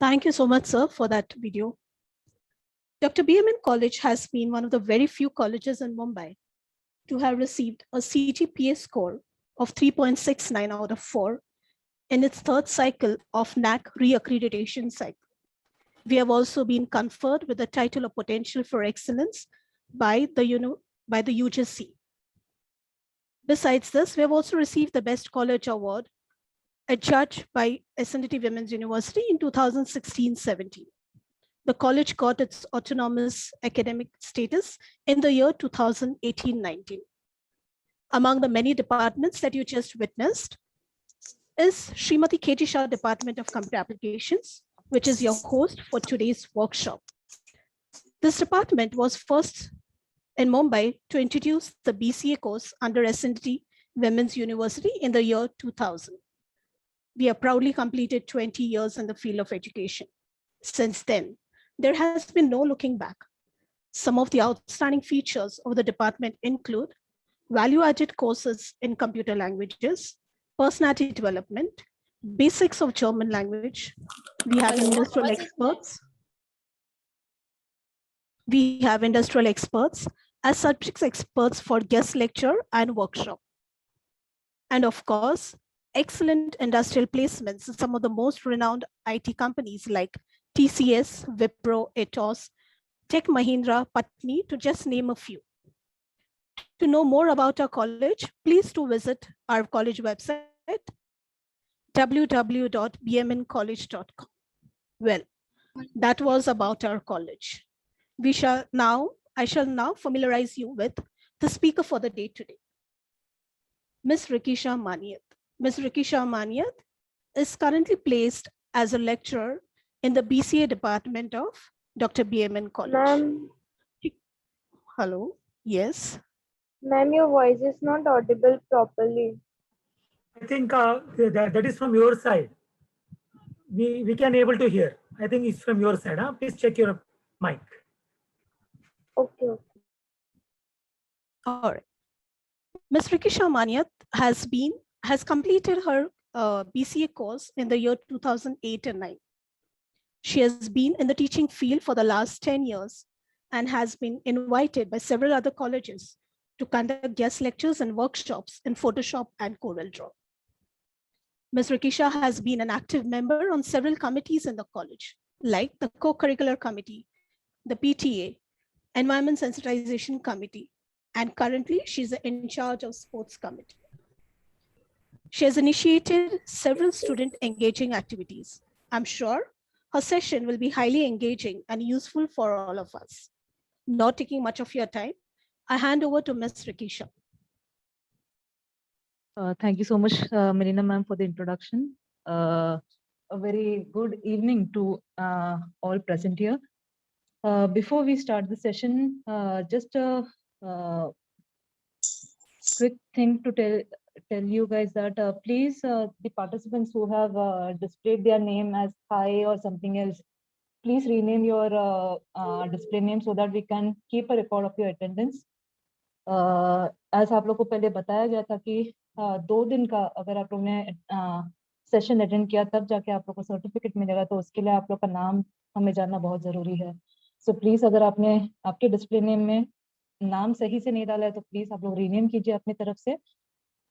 Thank you so much, sir, for that video. Dr. BMN College has been one of the very few colleges in Mumbai to have received a CGPA score of 3.69 out of 4 in its third cycle of NAC reaccreditation cycle. We have also been conferred with the title of Potential for Excellence by the UGC. Besides this, we have also received the Best College Award, adjudged by SNDT Women's University in 2016-17. The college got its autonomous academic status in the year 2018-19. Among the many departments that you just witnessed is Srimati K.T. Shah Department of Computer Applications, which is your host for today's workshop. This department was first in Mumbai to introduce the BCA course under SNDT Women's University in the year 2000. We have proudly completed 20 years in the field of education. Since then, there has been no looking back. Some of the outstanding features of the department include value-added courses in computer languages, personality development, basics of German language. We have industrial experts. We have industrial experts as subject experts for guest lecture and workshop. And of course, excellent industrial placements in some of the most renowned IT companies like TCS, Wipro, Atos, Tech Mahindra, Patni, to just name a few. To know more about our college, please do visit our college website, www.bmncollege.com. Well, that was about our college. I shall now familiarize you with the speaker for the day today, Ms. Rikisha Maniat. Ms. Rikisha Maniat is currently placed as a lecturer in the BCA department of Dr. BMN College. Ma'am. Hello, yes. Ma'am, your voice is not audible properly. I think that is from your side. We can able to hear. I think it's from your side. Huh? Please check your mic. Okay. All right. Ms. Rikisha Maniat has completed her BCA course in the year 2008 and 9. She has been in the teaching field for the last 10 years and has been invited by several other colleges to conduct guest lectures and workshops in Photoshop and CorelDRAW. Ms. Rikisha has been an active member on several committees in the college, like the Co-Curricular Committee, the PTA, Environment Sensitization Committee, and currently she's in charge of Sports Committee. She has initiated several student engaging activities. I'm sure her session will be highly engaging and useful for all of us. Not taking much of your time, I hand over to Ms. Rikisha. Thank you so much, Marina ma'am, for the introduction. A very good evening to all present here. Before we start the session, just a quick thing to tell you guys that please, the participants who have displayed their name as Hi or something else, please rename your display name so that we can keep a record of your attendance. As आप लोग को पहले बताया गया था कि 2 दिन का अगर आप लोगों ने सेशन अटेंड किया तब जाके आप लोग को सर्टिफिकेट मिलेगा, तो उसके लिए आप लोग का नाम हमें जानना बहुत जरूरी है. सो प्लीज अगर आपने आपके डिस्प्ले नेम में नाम सही से नहीं डाला है तो प्लीज आप लोग रीनेम कीजिए अपनी तरफ से.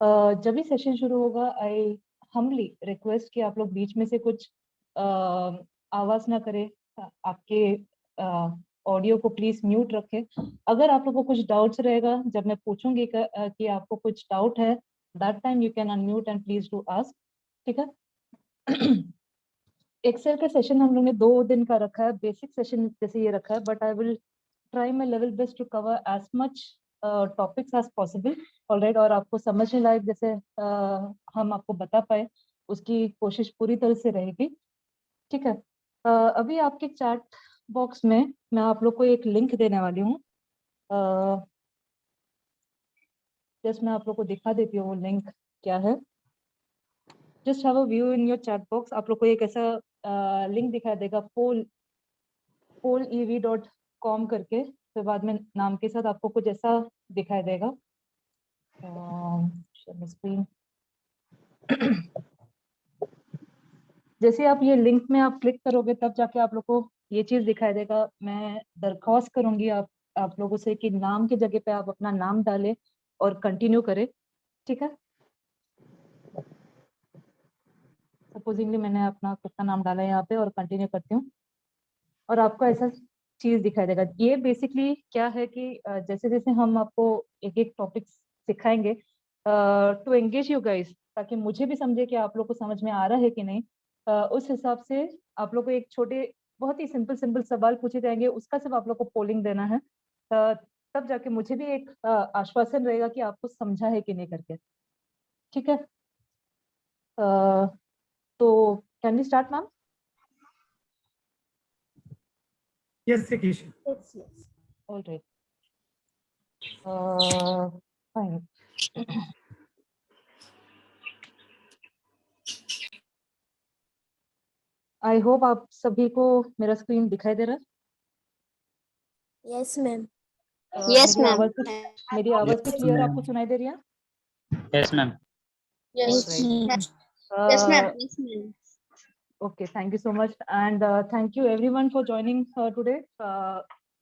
जब भी सेशन शुरू होगा, आई हम्बली रिक्वेस्ट कि आप लोग बीच में से कुछ आवाज ना करें. आपके ऑडियो को प्लीज म्यूट रखें। अगर आप लोगों को कुछ डाउट्स रहेगा, जब मैं पूछूंगी कि आपको कुछ डाउट है, that time you can unmute and please do ask. ठीक है। एक्सेल का सेशन हम लोग ने 2 दिन का रखा है, बेसिक सेशन जैसे ये रखा है, but I will try my level best to cover as much topics as possible. Alright, और आपको समझने लायक जैसे हम आपको बता पाए उसकी कोशिश पूरी तरह से रहेगी। ठीक है। अभी आपके चैट बॉक्स में मैं आप लोग को एक लिंक देने वाली हूँ। जस्ट मैं आप लोग को दिखा देती हूँ वो लिंक क्या है। Just have a view in your chat box. आप लोग को एक ऐसा लिंक दिखाई देगा, polev.com करके, फिर बाद में नाम के साथ आपको कुछ ऐसा दिखाई देगा। स्क्रीन जैसे आप ये लिंक में आप क्लिक करोगे तब जाके आप लोग को ये चीज दिखाई देगा। मैं दरख्वास्त करूंगी आप लोगों से कि नाम की जगह पे आप अपना नाम डालें और कंटिन्यू करें। ठीक है। सपोजिंगली मैंने अपना खुद का नाम डाला है यहाँ पे और कंटिन्यू करती हूँ, और आपको ऐसा चीज दिखाई देगा। ये बेसिकली क्या है कि जैसे जैसे हम आपको एक एक टॉपिक सिखाएंगे टू एंगेज यू गाइस, ताकि मुझे भी समझे कि आप लोग को समझ में आ रहा है कि नहीं। उस हिसाब से आप लोग को एक छोटे बहुत ही सिंपल सिंपल सवाल पूछे जाएंगे, उसका सिर्फ आप लोग को पोलिंग देना है। तब जाके मुझे भी एक आश्वासन रहेगा कि आपको समझा है कि नहीं करके। ठीक है। तो can we start ma'am? Yes, Sekish. Yes, yes. All right. Fine. I hope आप सभी को मेरा स्क्रीन दिखाई दे रहा है। Yes, ma'am. Yes, मेरी ma'am. आवाज मेरी आवाज भी क्लियर आपको सुनाई दे रही है? Yes, ma'am. Yes. Alright. Yes, ma'am. Yes, ma'am. Okay, thank you so much and thank you everyone for joining today.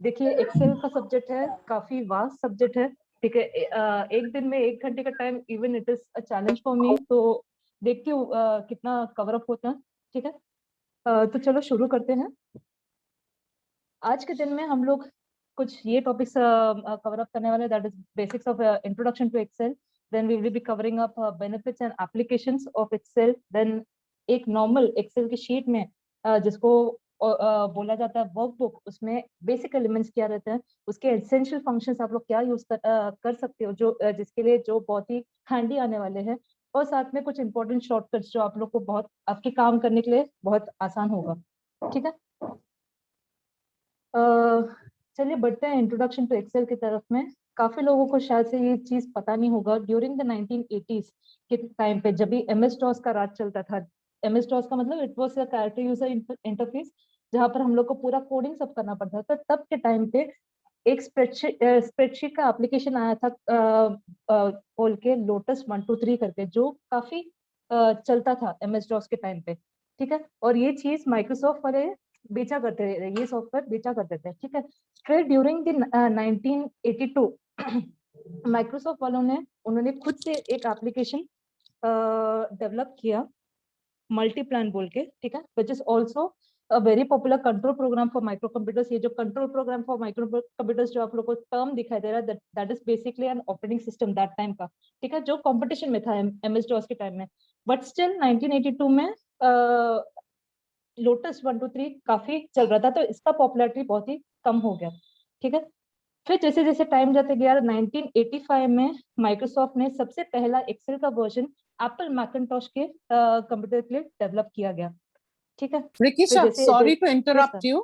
देखिए एक्सेल का सब्जेक्ट है, काफी वास्ट सब्जेक्ट है। ठीक है। एक दिन में 1 घंटे का time, even it is a challenge for me, तो देखती हूँ कितना कवर अप होता है। ठीक है। तो चलो शुरू करते हैं। आज के दिन में हम लोग कुछ ये टॉपिक्स कवर अप करने वाले, that is basics of introduction to Excel, then we will be covering up benefits and applications of Excel, देन एक नॉर्मल एक्सेल की शीट में जिसको बोला जाता है वर्कबुक, उसमें बेसिक एलिमेंट्स क्या रहते हैं, उसके एसेंशियल फंक्शंस आप लोग क्या यूज कर सकते हो, जो जिसके लिए जो बहुत ही हैंडी आने वाले हैं, और साथ में कुछ इंपॉर्टेंट शॉर्टकट्स जो आप लोग को बहुत आपके काम करने के लिए बहुत आसान होगा। ठीक है। चलिए बढ़ते हैं इंट्रोडक्शन टू एक्सेल की तरफ में। काफी लोगों को शायद से ये चीज पता नहीं होगा, ड्यूरिंग द 1980s के टाइम पे जब भी एमएस डॉस का राज चलता था, एमएस डॉस का मतलब it was a character user interface, जहां पर हम लोग को पूरा कोडिंग सब करना पड़ता था। तब के टाइम पे एक स्प्रेडशीट का एप्लीकेशन आया था बोल के, लोटस 123 करके, जो काफी चलता था एमएस डॉस के टाइम पे। ठीक है। और ये चीज माइक्रोसॉफ्ट वाले बेचा करते थे, ये सॉफ्टवेयर बेचा करते थे। ठीक है। फिर ड्यूरिंग द 1982 माइक्रोसॉफ्ट वालों ने उन्होंने खुद से एक एप्लीकेशन डेवलप किया, मल्टीप्लान बोल के। ठीक है। Which is also a very popular control program for micro computers. ये जो control program for micro computers जो आप लोग को टर्म दिखाई दे रहा है, that is basically an operating system that time का। ठीक है। जो कंपटीशन में था एमएस डॉस के टाइम में, बट स्टिल 1982 में लोटस 123 काफी चल रहा था, तो इसका पॉपुलैरिटी बहुत ही कम हो गया। ठीक है। फिर जैसे जैसे टाइम जाते गया, 1985 में माइक्रोसॉफ्ट ने सबसे पहला एक्सेल का वर्जन एप्पल मैकिन्टॉश के कंप्यूटर के लिए डेवलप किया गया। ठीक है। Rikisha, जैसे- sorry to Yes, interrupt ma'am. you.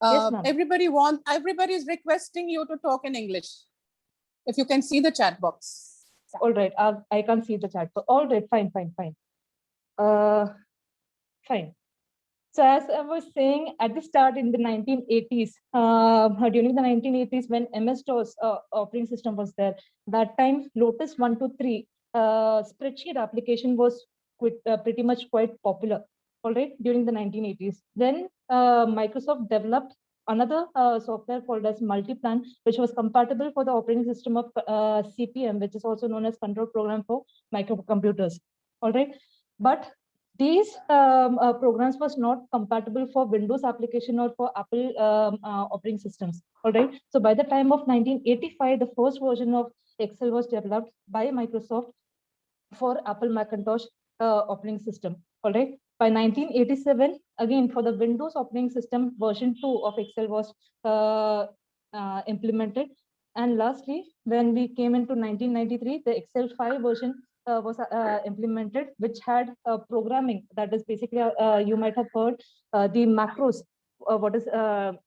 Yes, ma'am. Everybody is requesting you to talk in English. If you can see the chat box. All right. I can't see the chat. All right. Fine. Fine. So as I was saying, at the start in the 1980s, during the 1980s when MS-DOS operating system was there, that time Lotus 123 spreadsheet application was pretty much quite popular. All right, during the 1980s. Then Microsoft developed another software called as Multiplan, which was compatible for the operating system of CPM, which is also known as Control Program for Microcomputers. All right, but these programs was not compatible for Windows application or for Apple operating systems. All right. So by the time of 1985, the first version of Excel was developed by Microsoft for Apple Macintosh operating system. All right. By 1987, again for the Windows operating system, version 2 of Excel was implemented. And lastly, when we came into 1993, the Excel 5 version was implemented, which had programming. That is basically, you might have heard the macros. What is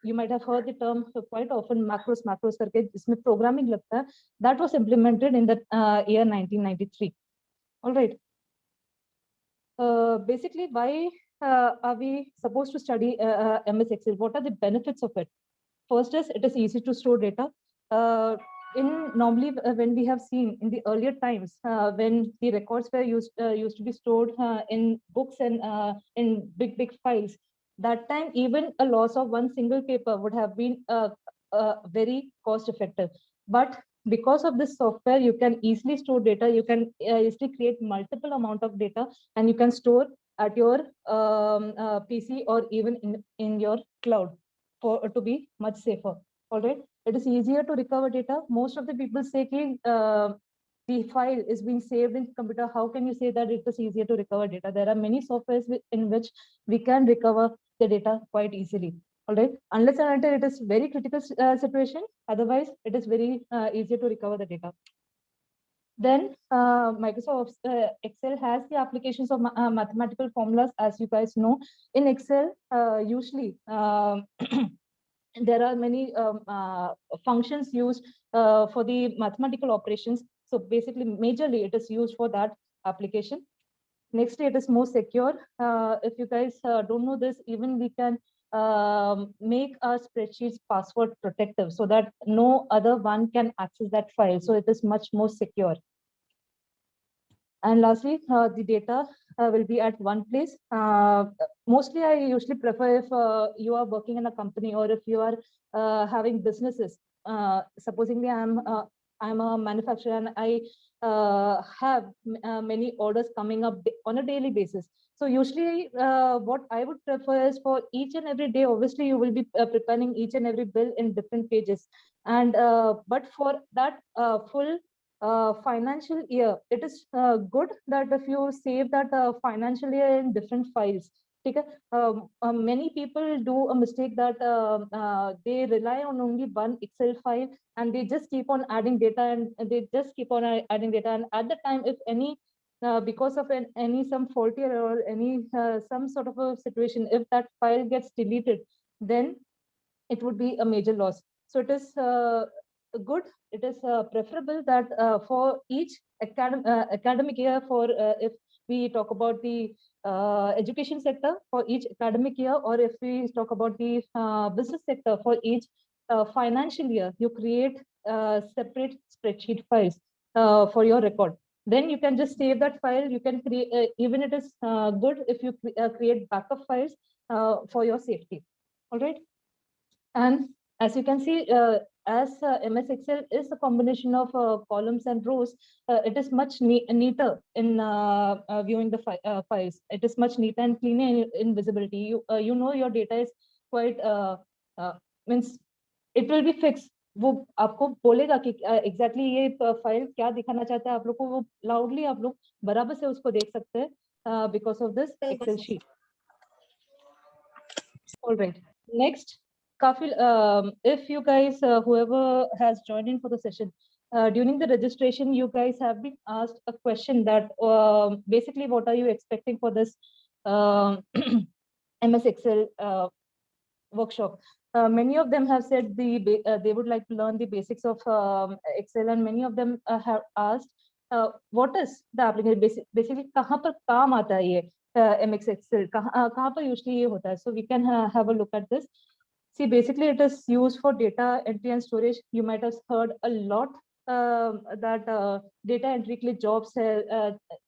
you might have heard the term quite often, macros करके जिसमें programming लगता है. That was implemented in the year 1993. All right. Basically, why are we supposed to study MS Excel? What are the benefits of it? First is it is easy to store data. Normally when we have seen in the earlier times when the records were used to be stored in books and in big files, that time even a loss of one single paper would have been very cost effective. But because of this software, you can easily store data. You can easily create multiple amount of data, and you can store at your PC or even in your cloud to be much safer. All right. It is easier to recover data. Most of the people say the file is being saved in computer. How can you say that it is easier to recover data? There are many softwares in which we can recover the data quite easily. All right, unless and until it is very critical situation, otherwise it is very easier to recover the data. Then Microsoft Excel has the applications of mathematical formulas, as you guys know. In Excel, usually there are many functions used for the mathematical operations. So basically, majorly it is used for that application. Next, it is more secure. If you guys don't know this, even we can make our spreadsheets password protective so that no other one can access that file. So it is much more secure. And lastly, the data will be at one place. Mostly, I usually prefer if you are working in a company or if you are having businesses. Supposingly, I'm a manufacturer and I have many orders coming up on a daily basis. So usually what I would prefer is for each and every day, obviously you will be preparing each and every bill in different pages. And but for that full financial year, it is good that if you save that financial year in different files. Many people do a mistake that they rely on only one Excel file and they just keep on adding data and they just keep on adding data. And at the time, if any, because of any some faulty error or any some sort of a situation, if that file gets deleted, then it would be a major loss. So it is good. It is preferable that for each academic year, for if we talk about the education sector for each academic year, or if we talk about the business sector for each financial year, you create separate spreadsheet files for your record. Then you can just save that file. You can create, even it is good if you create backup files for your safety. All right. And as you can see, as MS Excel is a combination of columns and rows, it is much neater in viewing the files. It is much neater and cleaner in visibility. You know your data is quite means it will be fixed. वो आपको बोलेगा कि exactly ये file क्या दिखाना चाहता है आप लोग को, वो लाउडली आप लोग बराबर से उसको देख सकते हैं because of this Excel sheet. Alright, next काफी if you guys whoever has joined in for the session, during the registration you guys have been asked a question that basically what are you expecting for this MS Excel workshop. Many of them have said they would like to learn the basics of Excel, and many of them have asked what is the application, basically kahan par kaam aata hai ye MS Excel, kahan par usually ye hota hai. So we can have a look at this. See, basically it is used for data entry and storage. You might have heard a lot that data entry के लिए jobs है,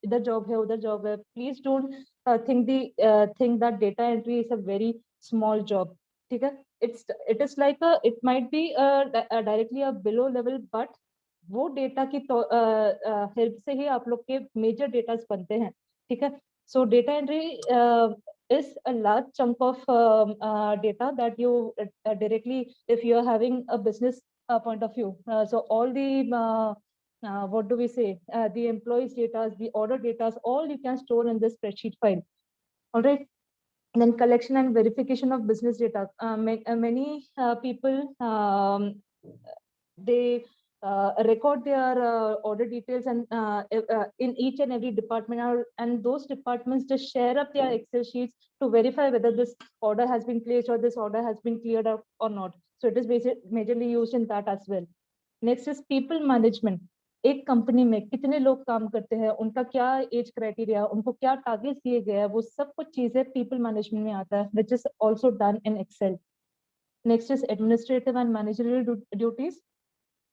इधर job है उधर job है. Please don't think that data entry is a very small job. ठीक है? It is like it might be directly a below level, but वो data की help से ही आप लोग के major data बनते हैं. ठीक है? So data entry is a large chunk of data that you directly, if you're having a business point of view. So all the, what do we say, the employees' data, the order data, all you can store in this spreadsheet file. All right. And then collection and verification of business data. Many people, they record their order details and in each and every department, and those departments just share up their Excel sheets to verify whether this order has been placed or this order has been cleared up or not. So it is majorly used in that as well. Next is people management. एक company में कितने लोग काम करते हैं, उनका क्या age criteria, उनको क्या टारगेट्स दिए गए हैं, वो सब कुछ चीजें पीपल मैनेजमेंट में आता है, which is also done in Excel. Next is administrative and managerial duties.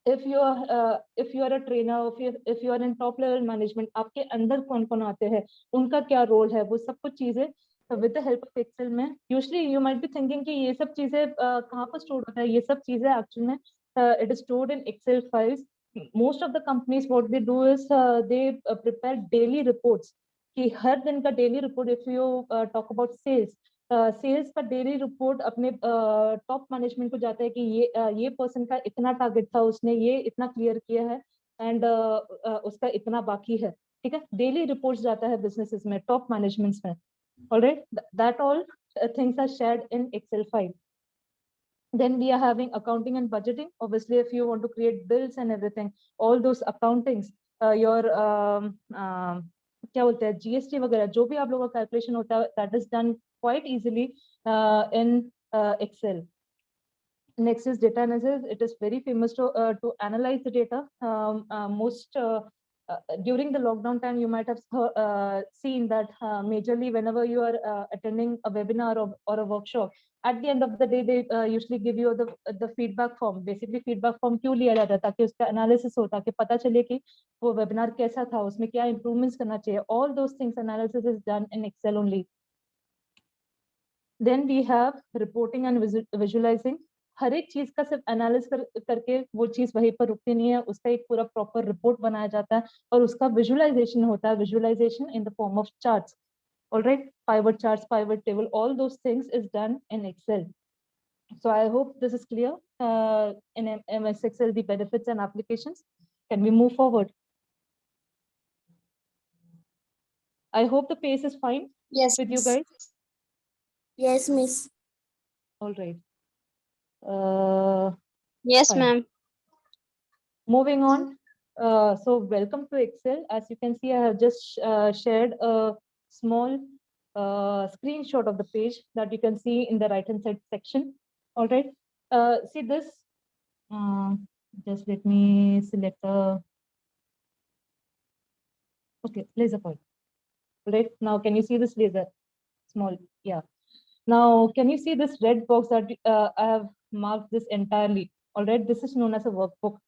If you are a trainer, if you are in top level management, आपके अंदर कौन कौन आते हैं, उनका क्या रोल है, वो सब कुछ चीजें with the help of Excel में. Usually you might be thinking कि ये सब चीजें कहाँ पर स्टोर होता है, ये सब चीजें actually में it is stored in Excel files. Most of the companies what they do is they prepare daily reports कि हर दिन का daily report. If you talk about sales, sales का डेली रिपोर्ट अपने टॉप मैनेजमेंट को जाता है कि ये पर्सन का इतना टारगेट था, उसने ये इतना क्लियर किया है एंड उसका इतना बाकी है. ठीक है, डेली रिपोर्ट्स जाता है बिजनेसेस में, टॉप मैनेजमेंट्स में. Alright, that all things are shared in Excel file. Then we are having accounting and budgeting. Obviously, if you want to create bills and everything, all those accountings, your क्या बोलते हैं, GST वगैरह, जो भी आप लोगों का कैलकुलेशन होता है, that is done quite easily in Excel. Next is data analysis. It is very famous to analyze the data. During the lockdown time, you might have seen that majorly whenever you are attending a webinar or a workshop, at the end of the day, they usually give you the feedback form. Basically, feedback form क्यों लिया जाता है, ताकि उसका analysis हो, ताकि पता चले कि वो webinar कैसा था, उसमें क्या improvements करना चाहिए. All those things, analysis is done in Excel only. Then we have reporting and visualizing. हर एक चीज का सिर्फ एनालिस करके वो चीज वहीं पर रुकती नहीं है, उसका एक पूरा प्रॉपर रिपोर्ट बनाया जाता है और उसका विजुअलाइजेशन होता है. Visualisation in the form of charts. Alright, pivot charts, pivot table, all those things is done in Excel. So I hope this is clear in MS Excel, the benefits and applications. Can we move forward? I hope the pace is fine Yes, with you miss. guys. Yes, miss. All right. Yes, Fine. ma'am. Moving on. So welcome to Excel. As you can see, I have just shared a small screenshot of the page that you can see in the right hand side section. All right. See this. Just let me select a. Okay, laser point. Right now, can you see this laser? Small, yeah. Now, can you see this red box that I have marked this entirely? All right, this is known as a workbook.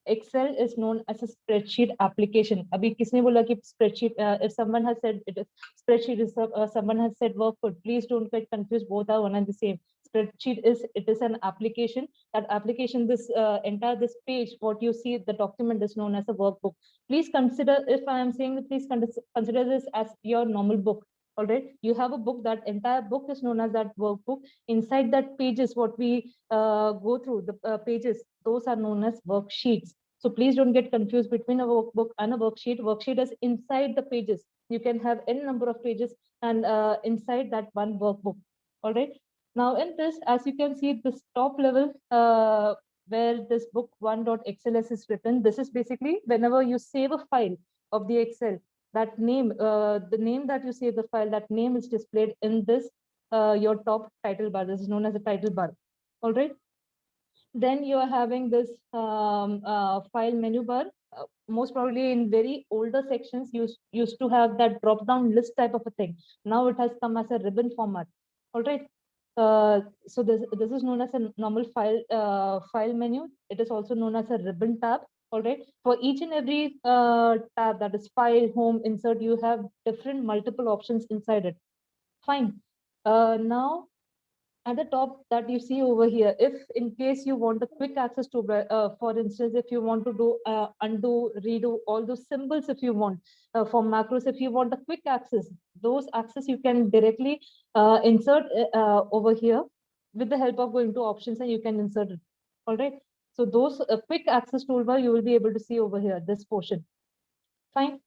Excel is known as a spreadsheet application. Abhi kisne bola ki spreadsheet? If someone has said it is spreadsheet, is someone has said workbook, please don't get confused. Both are one and the same. Spreadsheet is an application. That application, this entire this page, what you see, the document is known as a workbook. Please consider, if I am saying, please consider this as your normal book. All right, you have a book. That entire book is known as that workbook. Inside that pages, what we go through, the pages, those are known as worksheets. So please don't get confused between a workbook and a worksheet. Worksheet is inside the pages. You can have any number of pages and inside that one workbook. All right. Now in this, as you can see, this top level where this book 1.xls is written, this is basically whenever you save a file of the Excel, that name, the name that you save the file, that name is displayed in this, your top title bar. This is known as a title bar. All right. Then you are having this file menu bar. Most probably in very older sections, used to have that drop down list type of a thing. Now it has come as a ribbon format. All right. So this is known as a normal file menu. It is also known as a ribbon tab. All right. For each and every tab, that is file, home, insert, you have different multiple options inside it. Fine. Now at the top that you see over here, if in case you want a quick access to, for instance, if you want to do undo, redo all those symbols, if you want for macros, if you want a quick access, those access you can directly insert over here with the help of going to options, and you can insert it. All right. So those quick access toolbar you will be able to see over here, this portion. Fine.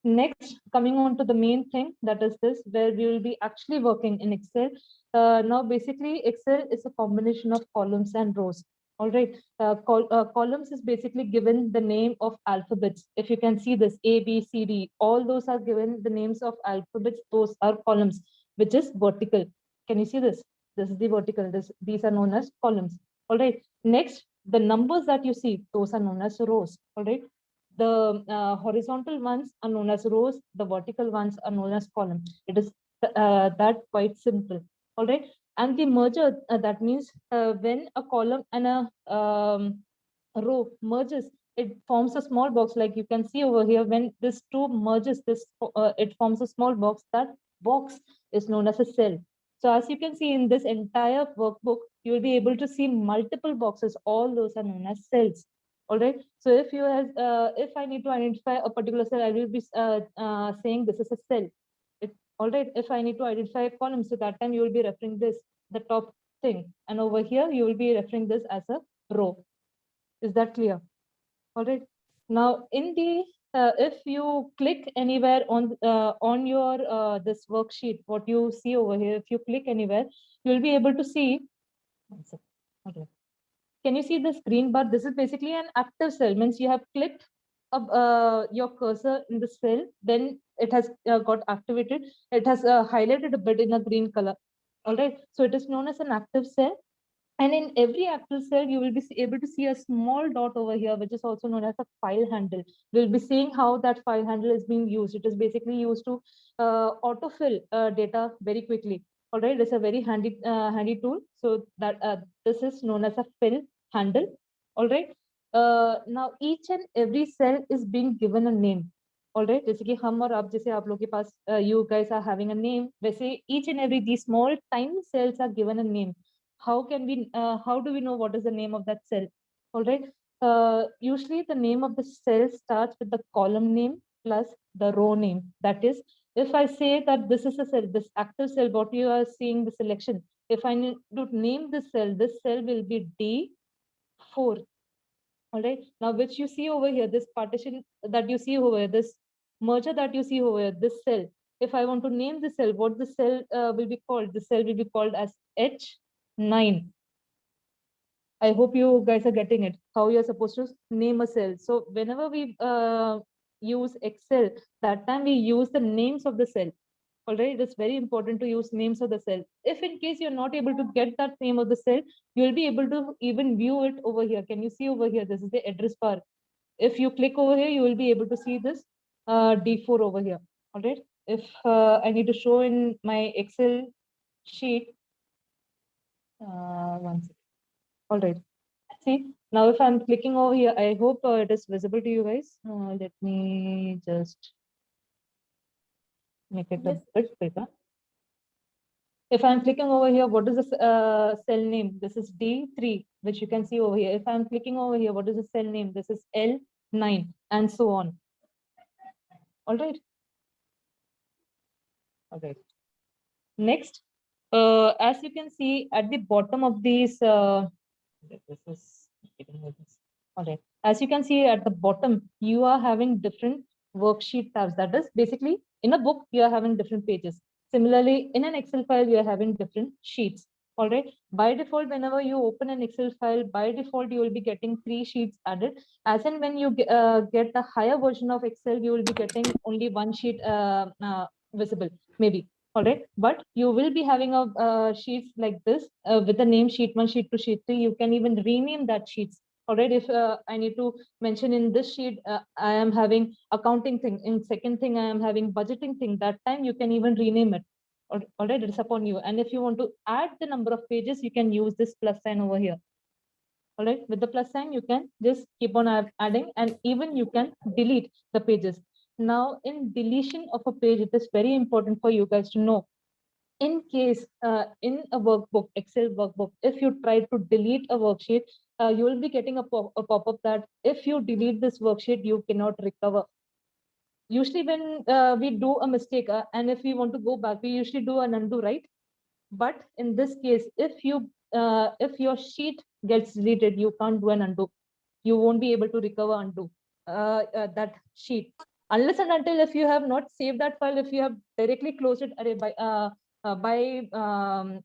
Next, coming on to the main thing, that is this, where we will be actually working in Excel. Now, basically, Excel is a combination of columns and rows. All right. Columns is basically given the name of alphabets. If you can see this, A, B, C, D, all those are given the names of alphabets. Those are columns, which is vertical. Can you see this? This is the vertical. These are known as columns. All right. Next, the numbers that you see, those are known as rows. All right. The horizontal ones are known as rows, the vertical ones are known as columns. It is that quite simple. All right. And the merger, that means when a column and a row merges, it forms a small box. Like you can see over here, when this two merges, it forms a small box. That box is known as a cell. So as you can see in this entire workbook, you will be able to see multiple boxes. All those are known as cells. All right. So if I need to identify a particular cell, I will be saying this is a cell. All right. If I need to identify a column, so that time you will be referring this, the top thing. And over here, you will be referring this as a row. Is that clear? All right. Now, in the if you click anywhere on your this worksheet, what you see over here, if you click anywhere, you will be able to see. One second. Okay. Can you see this green bar? This is basically an active cell. Means you have clicked your cursor in the cell, then it has got activated. It has highlighted a bit in a green color. All right. So it is known as an active cell. And in every active cell, you will be able to see a small dot over here, which is also known as a file handle. We'll be seeing how that file handle is being used. It is basically used to autofill data very quickly. All right, it's a very handy tool. So that this is known as a fill handle. All right. Now each and every cell is being given a name. All right. जैसे कि हम और आप जैसे आप लोग के पास you guys are having a name. वैसे each and every these small tiny cells are given a name. How do we know what is the name of that cell? All right. Usually the name of the cell starts with the column name plus the row name. That is, if I say that this is a cell, this active cell, what you are seeing the selection, if I need to name this cell will be D4. All right. Now, which you see over here, this partition that you see over here, this merger that you see over here, this cell. If I want to name the cell, what the cell will be called? The cell will be called as H9. I hope you guys are getting it, how you're supposed to name a cell. So whenever we use Excel, that time we use the names of the cell. All right, it's very important to use names of the cell. If in case you're not able to get that name of the cell, you'll be able to even view it over here. Can you see over here? This is the address bar. If you click over here, you will be able to see this D4 over here. All right. If I need to show in my Excel sheet, one second. All right. See, now if I'm clicking over here, I hope it is visible to you guys. Let me just make it a bit bigger. If I'm clicking over here, what is the cell name? This is D3, which you can see over here. If I'm clicking over here, what is the cell name? This is L9, and so on. All right. All right. Next, as you can see at the bottom of these, this is all right. As you can see at the bottom, you are having different worksheet tabs. That is basically in a book, you are having different pages. Similarly, in an Excel file, you are having different sheets. All right. By default, whenever you open an Excel file, by default, you will be getting 3 sheets added. As in when you get the higher version of Excel, you will be getting only 1 sheet visible, maybe. All right, but you will be having a sheets like this with the name sheet 1, sheet 2, sheet 3. You can even rename that sheets. All right, if I need to mention in this sheet, I am having accounting thing. In second thing, I am having budgeting thing. That time you can even rename it. All right, it's upon you. And if you want to add the number of pages, you can use this plus sign over here. All right, with the plus sign, you can just keep on adding, and even you can delete the pages. Now, in deletion of a page, it is very important for you guys to know In case in a workbook, Excel workbook, if you try to delete a worksheet, you will be getting a pop-up that if you delete this worksheet, you cannot recover. Usually when we do a mistake and if we want to go back, we usually do an undo, right? But in this case, if your sheet gets deleted, you can't do an undo. You won't be able to recover undo that sheet unless and until if you have not saved that file. If you have directly closed it by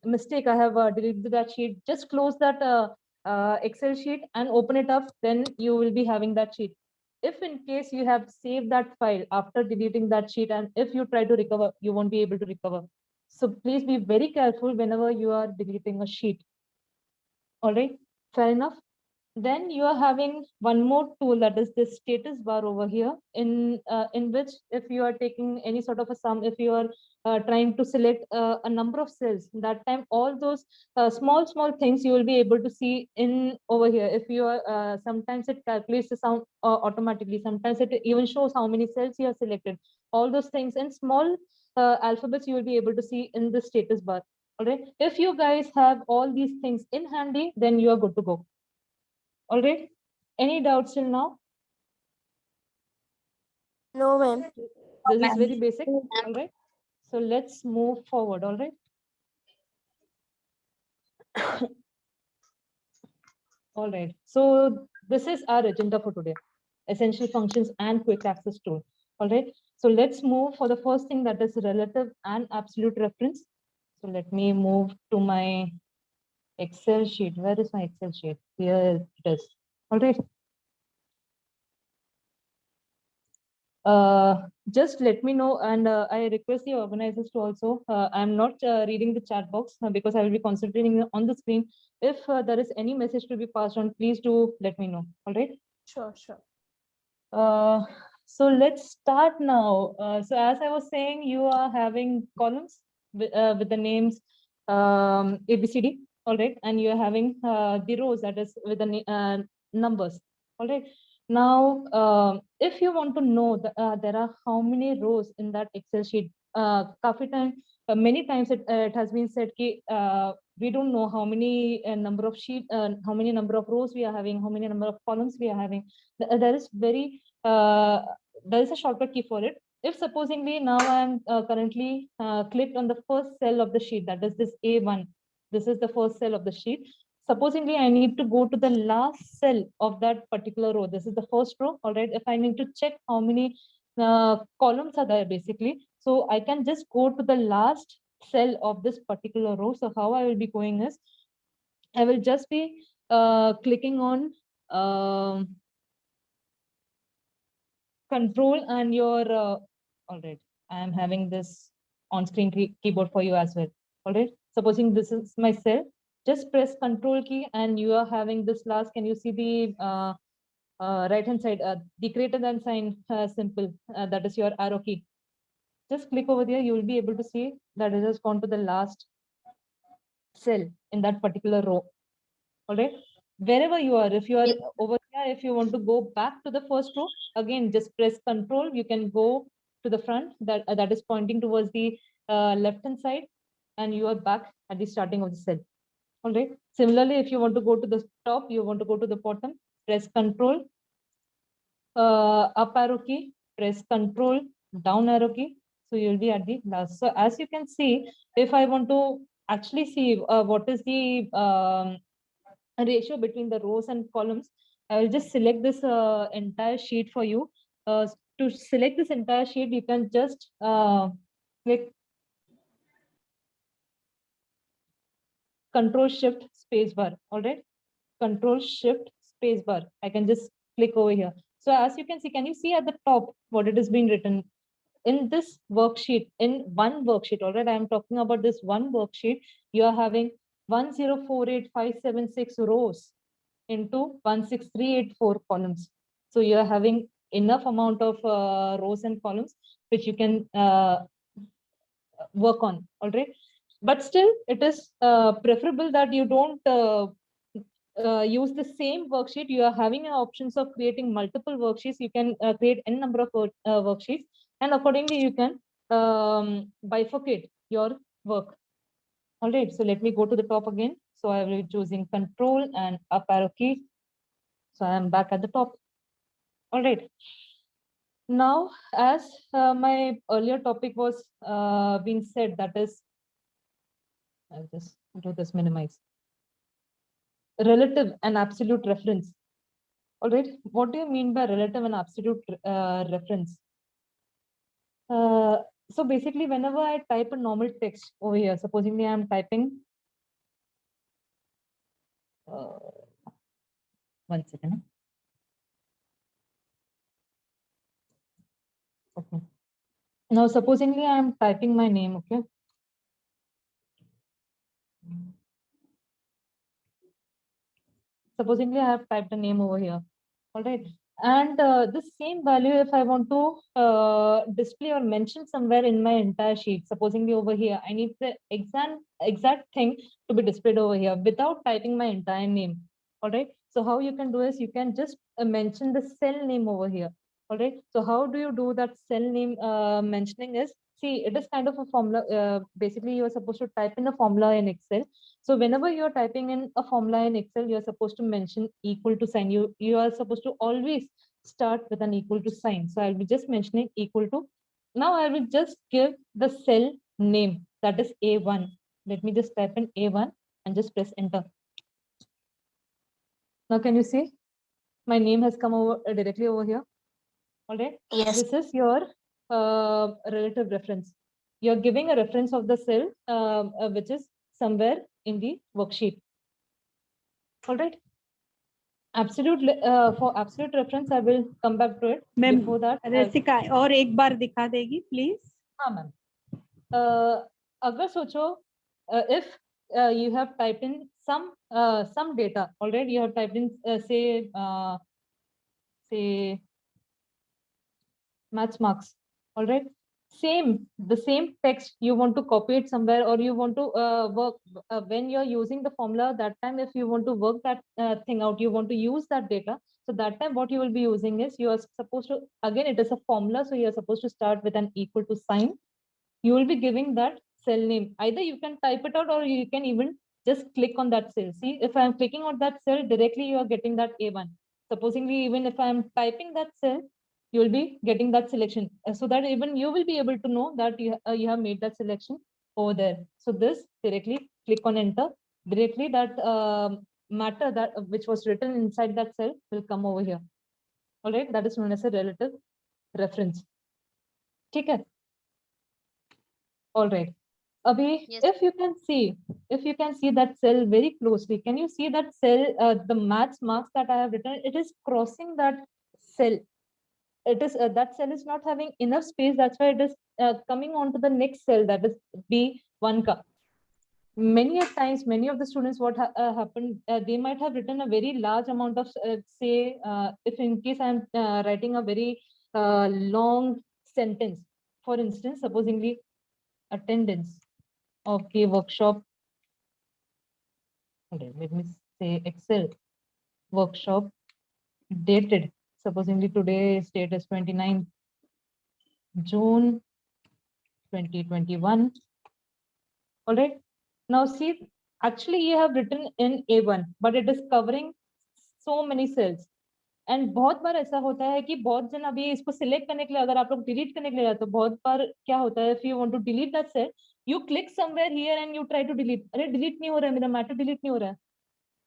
mistake, I have deleted that sheet. Just close that Excel sheet and open it up. Then you will be having that sheet. If in case you have saved that file after deleting that sheet, and if you try to recover, you won't be able to recover. So please be very careful whenever you are deleting a sheet. All right, fair enough. Then you are having one more tool, that is this status bar over here, in which if you are taking any sort of a sum, if you are trying to select a number of cells, that time all those small things you will be able to see in over here. If you are sometimes it calculates the sum automatically, sometimes it even shows how many cells you have selected. All those things in small alphabets you will be able to see in the status bar. All right, if you guys have all these things in handy, then you are good to go. All right, any doubts till now? No, ma'am. This is very basic. All right, so let's move forward. All right. All right, so this is our agenda for today: essential functions and quick access tool. All right, so let's move for the first thing, that is relative and absolute reference. So let me move to my Excel sheet. Where is my Excel sheet? Here it is. All right. Just let me know, and I request the organizers to also, I'm not reading the chat box because I will be concentrating on the screen. If there is any message to be passed on, please do let me know. All right. Sure, sure. So let's start now. So as I was saying, you are having columns with the names ABCD. All right, and you are having the rows, that is with the numbers. All right. Now, if you want to know there are how many rows in that Excel sheet, many times it has been said that we don't know how many number of how many number of rows we are having, how many number of columns we are having. There is there is a shortcut key for it. If supposingly now I'm currently clicked on the first cell of the sheet, that is this A1. This is the first cell of the sheet. Supposingly I need to go to the last cell of that particular row. This is the first row. All right. If I need to check how many columns are there basically, so I can just go to the last cell of this particular row. So how I will be going is, I will just be clicking on control and your all right, I am having this on screen keyboard for you as well. All right, supposing this is my cell, just press control key and you are having this last. Can you see the right hand side, the greater than sign symbol, that is your arrow key? Just click over there, you will be able to see that it has gone to the last cell in that particular row. All right, wherever you are, if you are over here, if you want to go back to the first row, again just press control. You can go to the front, that is pointing towards the left hand side, and you are back at the starting of the cell. All right, similarly, if you want to go to the top, you want to go to the bottom, press control up arrow key, press control down arrow key, so you'll be at the last. So as you can see, if I want to actually see what is the ratio between the rows and columns, I will just select this entire sheet for you. To select this entire sheet, you can just click Control Shift space bar. All right, Control Shift space bar. I can just click over here. So as you can see, can you see at the top what it has been written? In this worksheet, in one worksheet, all right, I am talking about this one worksheet, you are having 1048576 rows into 16384 columns. So you are having enough amount of rows and columns which you can work on. All right, but still it is preferable that you don't use the same worksheet. You are having options of creating multiple worksheets. You can create n number of worksheets, and accordingly you can bifurcate your work. All right, so let me go to the top again. So I will be choosing control and up arrow key. So I am back at the top. All right. Now, as my earlier topic was being said, that is, I'll just do this minimize. Relative and absolute reference. All right, what do you mean by relative and absolute reference? So basically, whenever I type a normal text over here, supposingly I'm typing, one second. Okay. Now, supposingly I'm typing my name, okay? Supposingly I have typed a name over here, all right? And the same value, if I want to display or mention somewhere in my entire sheet, supposingly over here, I need the exact thing to be displayed over here without typing my entire name, all right? So how you can do is you can just mention the cell name over here, all right? So how do you do that cell name mentioning is, see, it is kind of a formula. Basically, you are supposed to type in a formula in Excel. So whenever you're typing in a formula in Excel, you're supposed to mention equal to sign. You are supposed to always start with an equal to sign. So I'll be just mentioning equal to. Now I will just give the cell name, that is A1. Let me just type in A1 and just press enter. Now can you see my name has come over directly over here? All right. Yes. This is your relative reference. You're giving a reference of the cell which is somewhere in the worksheet. All right. Absolute for absolute reference, I will come back to it. Ma'am Before that, रसिका और एक बार दिखा देगी please. हाँ ma'am. अगर सोचो if you have typed in some data, already you have typed in say maths marks, all right? The same text you want to copy it somewhere, or you want to work when you're using the formula, that time if you want to work that thing out, you want to use that data. So that time what you will be using is, you are supposed to, again it is a formula, so you're supposed to start with an equal to sign. You will be giving that cell name. Either you can type it out or you can even just click on that cell. See, if I'm clicking on that cell, directly you are getting that A1. Supposingly, even if I'm typing that cell, you will be getting that selection, so that even you will be able to know that you have made that selection over there. So this, directly click on enter, directly that matter that which was written inside that cell will come over here. All right, that is known as a relative reference. Okay. All right. Abhi, Yes. if you can see that cell very closely, can you see that cell, the maths marks that I have written, it is crossing that cell. It is that cell is not having enough space. That's why it is coming on to the next cell, that is B1 ka. Many a times, many of the students, what happened, they might have written a very large amount of, say, if in case I'm writing a very long sentence, for instance, supposingly attendance of the workshop. Okay, let me say Excel workshop dated. Supposingly today's date is 29 June 2021. All right. Now see, actually you have written in A1, but it is covering so many cells. And बहुत बार ऐसा होता है कि बहुत जन अभी इसको select करने के लिए, अगर आप लोग डिलीट करने के लिए जाते हो, बहुत बार क्या होता है, if you want to delete that cell, you click somewhere here and you try to delete. अरे डिलीट नहीं हो रहा है, मेरा मैटर डिलीट नहीं हो रहा है.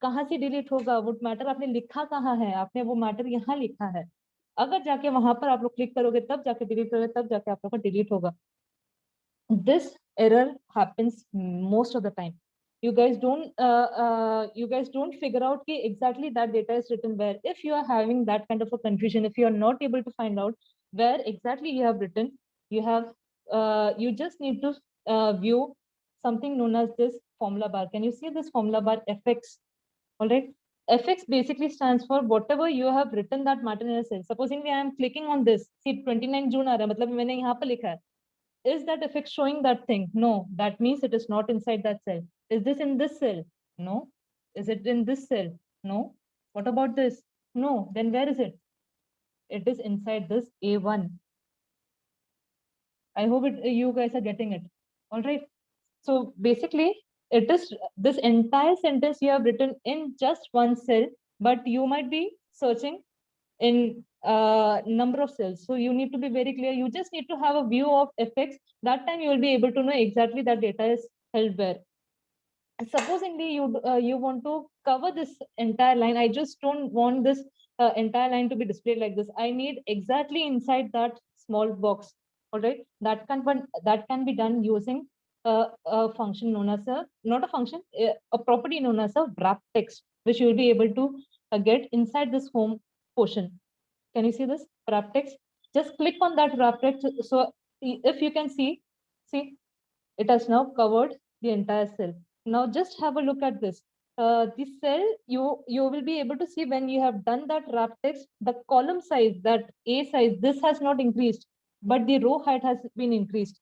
कहाँ से डिलीट होगा? वो मैटर आपने लिखा कहाँ है? आपने वो मैटर यहाँ लिखा है. अगर जाके वहां पर आप लोग क्लिक करोगे, तब जाके डिलीट करोगे, तब जाके आप लोग का डिलीट होगा. This error happens most of the time. You guys don't figure out ki exactly that data is written where. If you are having that kind of a confusion, if you are not able to find out where exactly you have written, you just need to view something known as this formula bar. Can you see this formula bar, fx? All right. fx basically stands for whatever you have written that matter in a cell. Supposingly I am clicking on this, see 29 June aa raha hai, matlab maine yahan pe likha hai. Is that fx showing that thing? No, that means it is not inside that cell. Is this in this cell? No. Is it in this cell? No. What about this? No. Then where is it? It is inside this A1. I hope you guys are getting it. All right. So basically, it is this entire sentence you have written in just one cell, but you might be searching in number of cells. So you need to be very clear. You just need to have a view of fx. That time you will be able to know exactly that data is held where. Supposingly you want to cover this entire line. I just don't want this entire line to be displayed like this. I need exactly inside that small box. All right, that can be done using a function known as not a function, a property known as a wrap text, which you will be able to get inside this home portion. Can you see this wrap text? Just click on that wrap text. So if you can see, it has now covered the entire cell. Now just have a look at this. This cell, you will be able to see when you have done that wrap text, the column size, that A size, this has not increased, but the row height has been increased.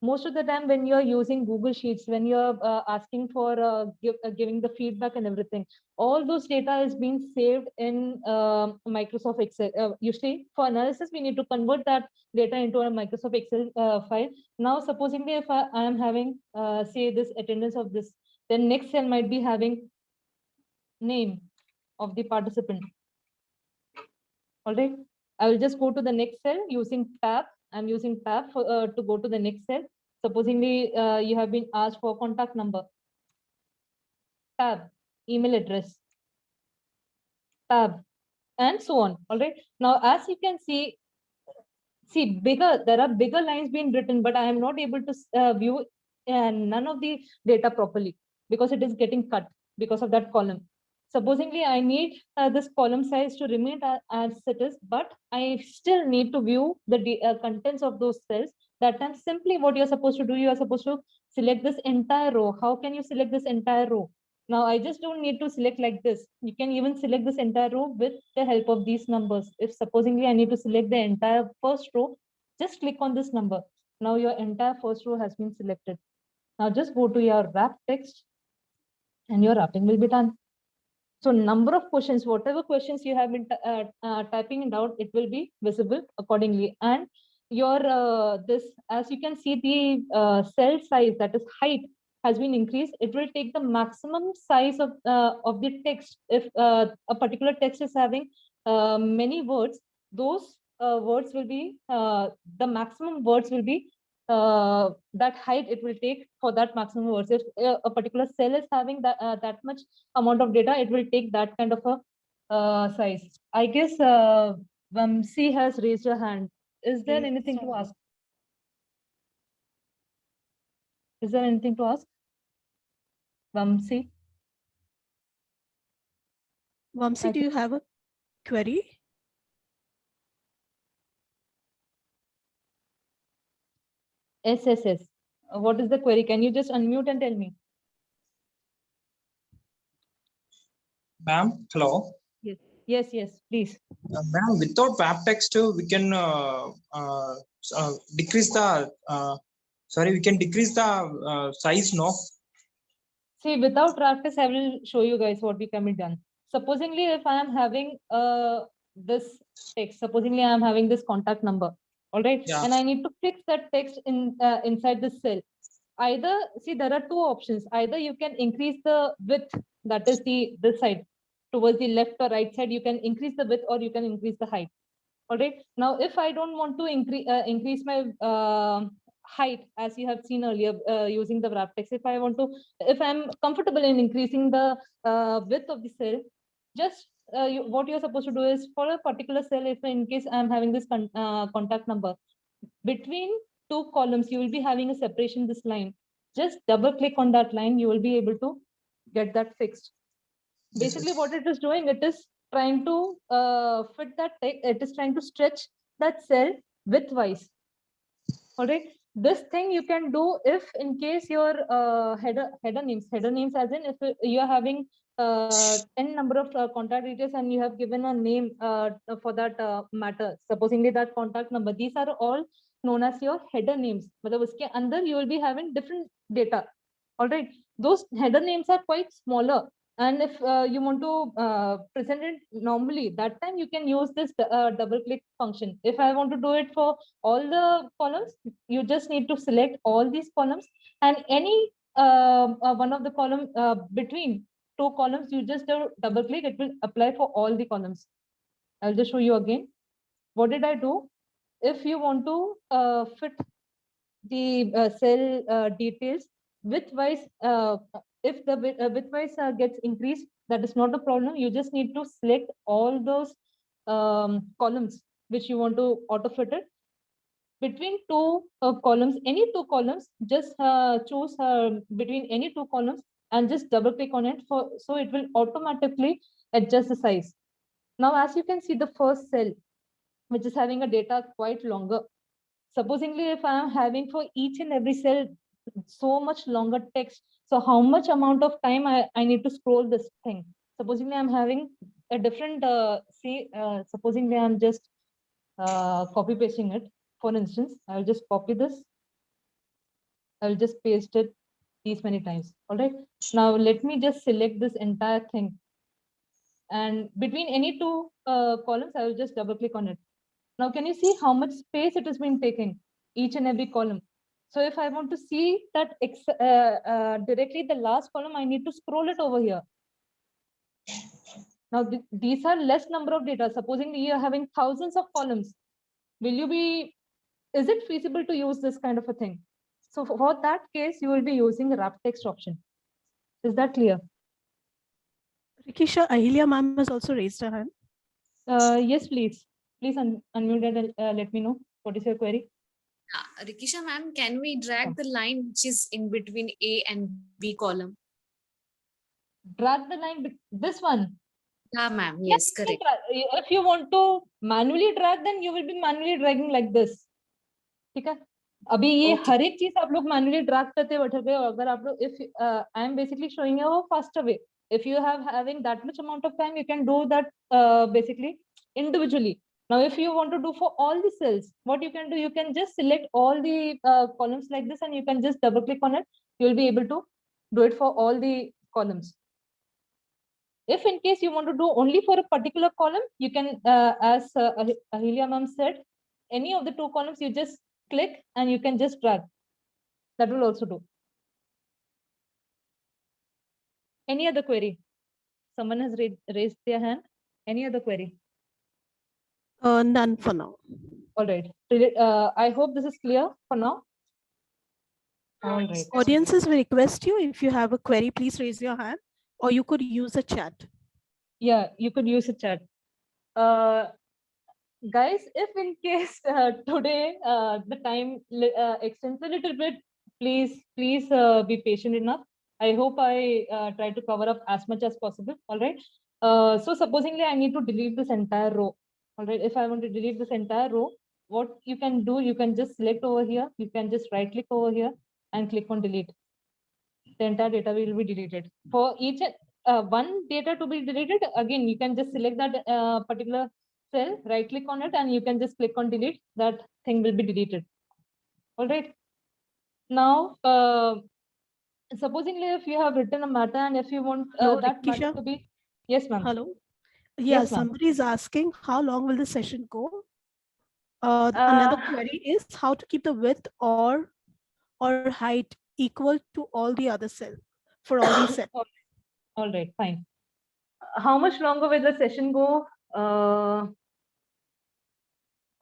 Most of the time when you are using Google Sheets, when you are asking for giving the feedback and everything, all those data is being saved in Microsoft Excel. Usually for analysis, we need to convert that data into a Microsoft Excel file. Now, supposedly if I am having, say, this attendance of this, then next cell might be having name of the participant. All right. I will just go to the next cell using tab. I'm using tab for, to go to the next cell. Supposingly you have been asked for contact number. Tab, email address. Tab, and so on. All right. Now, as you can see, there are bigger lines being written, but I am not able to view none of the data properly because it is getting cut because of that column. Supposingly, I need this column size to remain as it is, but I still need to view the contents of those cells. That time, simply what you're supposed to do, you are supposed to select this entire row. How can you select this entire row? Now, I just don't need to select like this. You can even select this entire row with the help of these numbers. If supposingly I need to select the entire first row, just click on this number. Now your entire first row has been selected. Now just go to your wrap text and your wrapping will be done. So number of questions, whatever questions you have been typing it out, it will be visible accordingly. And your this, as you can see, the cell size, that is height, has been increased. It will take the maximum size of the text. If a particular text is having many words, those words will be the maximum words will be that height it will take for that maximum words. If a particular cell is having that much amount of data, it will take that kind of a size. I guess Vamsi has raised her hand. Is there anything to ask? Is there anything to ask? Vamsi? Vamsi, do you have a query? SSS. What is the query? Can you just unmute and tell me? Ma'am, hello. Yes, please. Ma'am, without wrap text, we can decrease the we can decrease the size, no? See, without wrap text, I will show you guys what we can be done. Supposingly, if I am having this text, supposingly I am having this contact number, all right, Yeah. and I need to fix that text in inside this cell. Either, see, there are two options. Either you can increase the width, that is this side, towards the left or right side, you can increase the width or you can increase the height. All right. Now, if I don't want to increase my height, as you have seen earlier, using the wrap text, if I'm comfortable in increasing the width of the cell, just what you're supposed to do is, for a particular cell, if in case I'm having this contact number, between two columns, you will be having a separation, this line. Just double click on that line, you will be able to get that fixed. Basically, what it is doing, it is trying to fit that text, it is trying to stretch that cell widthwise. All right. This thing you can do if in case your header names as in if you are having 10 number of contact details and you have given a name for that matter, supposedly that contact number, these are all known as your header names. But uske andar you will be having different data. All right. Those header names are quite smaller. And if you want to present it normally, that time you can use this double click function. If I want to do it for all the columns, you just need to select all these columns and any one of the column between two columns, you just double click, it will apply for all the columns. I'll just show you again. What did I do? If you want to fit the cell details widthwise, if the widthwise gets increased, that is not a problem. You just need to select all those columns which you want to auto fit it. Between two columns, any two columns, just choose between any two columns and just double click on it so it will automatically adjust the size. Now, as you can see, the first cell, which is having a data quite longer. Supposingly, if I am having for each and every cell so much longer text, so how much amount of time I need to scroll this thing? Supposingly, I'm having a different, supposingly I'm just copy pasting it. For instance, I'll just copy this. I'll just paste it these many times. All right. Now let me just select this entire thing. And between any two columns, I will just double click on it. Now, can you see how much space it has been taking, each and every column? So if I want to see that directly the last column, I need to scroll it over here. Now, these are less number of data. Supposing you are having thousands of columns, is it feasible to use this kind of a thing? So for that case, you will be using the wrap text option. Is that clear? Rikisha, Ahilya ma'am has also raised her hand. Yes, please. Please unmute and let me know. What is your query? Rikisha ma'am, can we drag the line which is in between A and B column? Drag the line, this one. Yeah, ma'am. Yes, you can correct. drag. If you want to manually drag, then you will be manually dragging like this. ठीक है? अभी ये Okay. हर एक चीज आप लोग manually drag करते बैठे हुए, अगर आप लोग, if I am basically showing you a faster way. If you have having that much amount of time, you can do that basically individually. Now, if you want to do for all the cells, what you can do, you can just select all the columns like this, and you can just double click on it. You will be able to do it for all the columns. If in case you want to do only for a particular column, you can, as Ahilya ma'am said, any of the two columns, you just click and you can just drag. That will also do. Any other query? Someone has raised their hand. Any other query? None for now. All right. I hope this is clear for now. All right. Audiences, we request you, if you have a query, please raise your hand, or you could use the chat. Yeah, you could use a chat. Guys, if in case today the time extends a little bit, please be patient enough. I hope I try to cover up as much as possible. All right. So supposingly I need to delete this entire row. All right. If I want to delete this entire row, what you can do, you can just select over here. You can just right click over here and click on delete. The entire data will be deleted. For each one data to be deleted, again, you can just select that particular cell, right click on it, and you can just click on delete. That thing will be deleted. All right. Now, supposingly if you have written a matter and if you want Hello, that matter Rikisha? to be, yes, ma'am. Hello. Yeah, Yes, ma'am. somebody is asking how long will the session go? Another query is how to keep the width or height equal to all the other cells for all these cells. All right, fine. How much longer will the session go? All